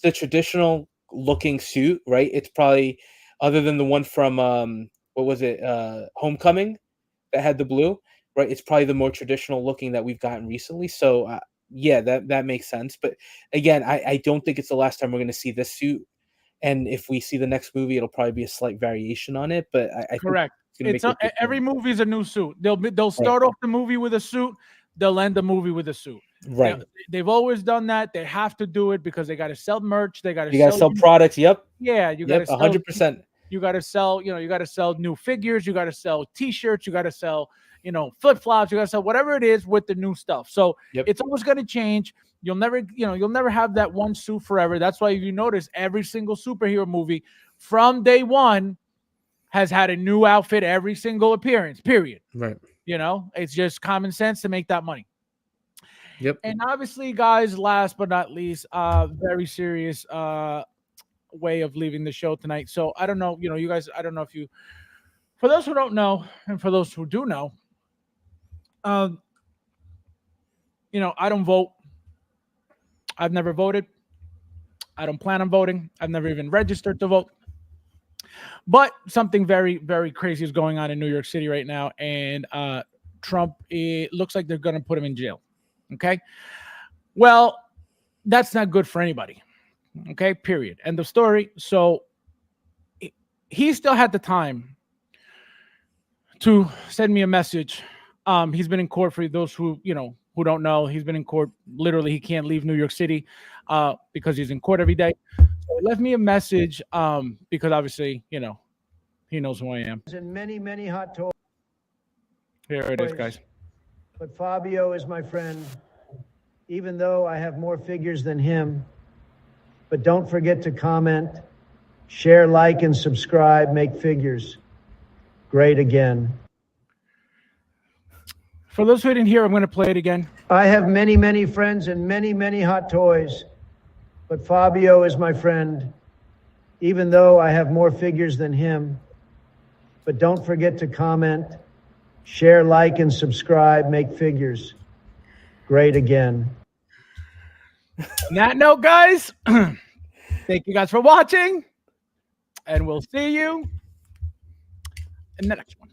the traditional looking suit, right? It's probably, other than the one from what was it, Homecoming, that had the blue, right? It's probably the more traditional looking that we've gotten recently. So that makes sense. But again, I don't think it's the last time we're going to see this suit. And if we see the next movie, it'll probably be a slight variation on it. But I correct. Every movie is a new suit. They'll start off the movie with a suit. They'll end the movie with a suit. Right. They've always done that. They have to do it because they got to sell merch. They got to sell products. Yep. Yeah. You got to 100%. You got to sell, you got to sell new figures. You got to sell T-shirts. You got to sell, flip-flops. You got to sell whatever it is with the new stuff. So it's always going to change. You'll never have that one suit forever. That's why if you notice, every single superhero movie from day one has had a new outfit every single appearance, period. Right. It's just common sense to make that money. Yep. And obviously, guys, last but not least, very serious way of leaving the show tonight. So I don't know, you guys, I don't know if you, for those who don't know, and for those who do know, I don't vote. I've never voted. I don't plan on voting. I've never even registered to vote. But something very, very crazy is going on in New York City right now. And Trump, it looks like they're going to put him in jail. Okay. Well, that's not good for anybody. Okay. Period. End of story. So he still had the time to send me a message. He's been in court, for those who who don't know. He's been in court. Literally, he can't leave New York City because he's in court every day. So he left me a message because obviously, he knows who I am. And many, many hot toys. Here it is, guys. But Fabio is my friend, even though I have more figures than him. But don't forget to comment, share, like, and subscribe. Make figures great again. For those who didn't hear, I'm going to play it again. I have many, many friends and many, many hot toys. But Fabio is my friend, even though I have more figures than him. But don't forget to comment, share, like, and subscribe. Make figures great again. On that note, guys, thank you guys for watching, and we'll see you in the next one.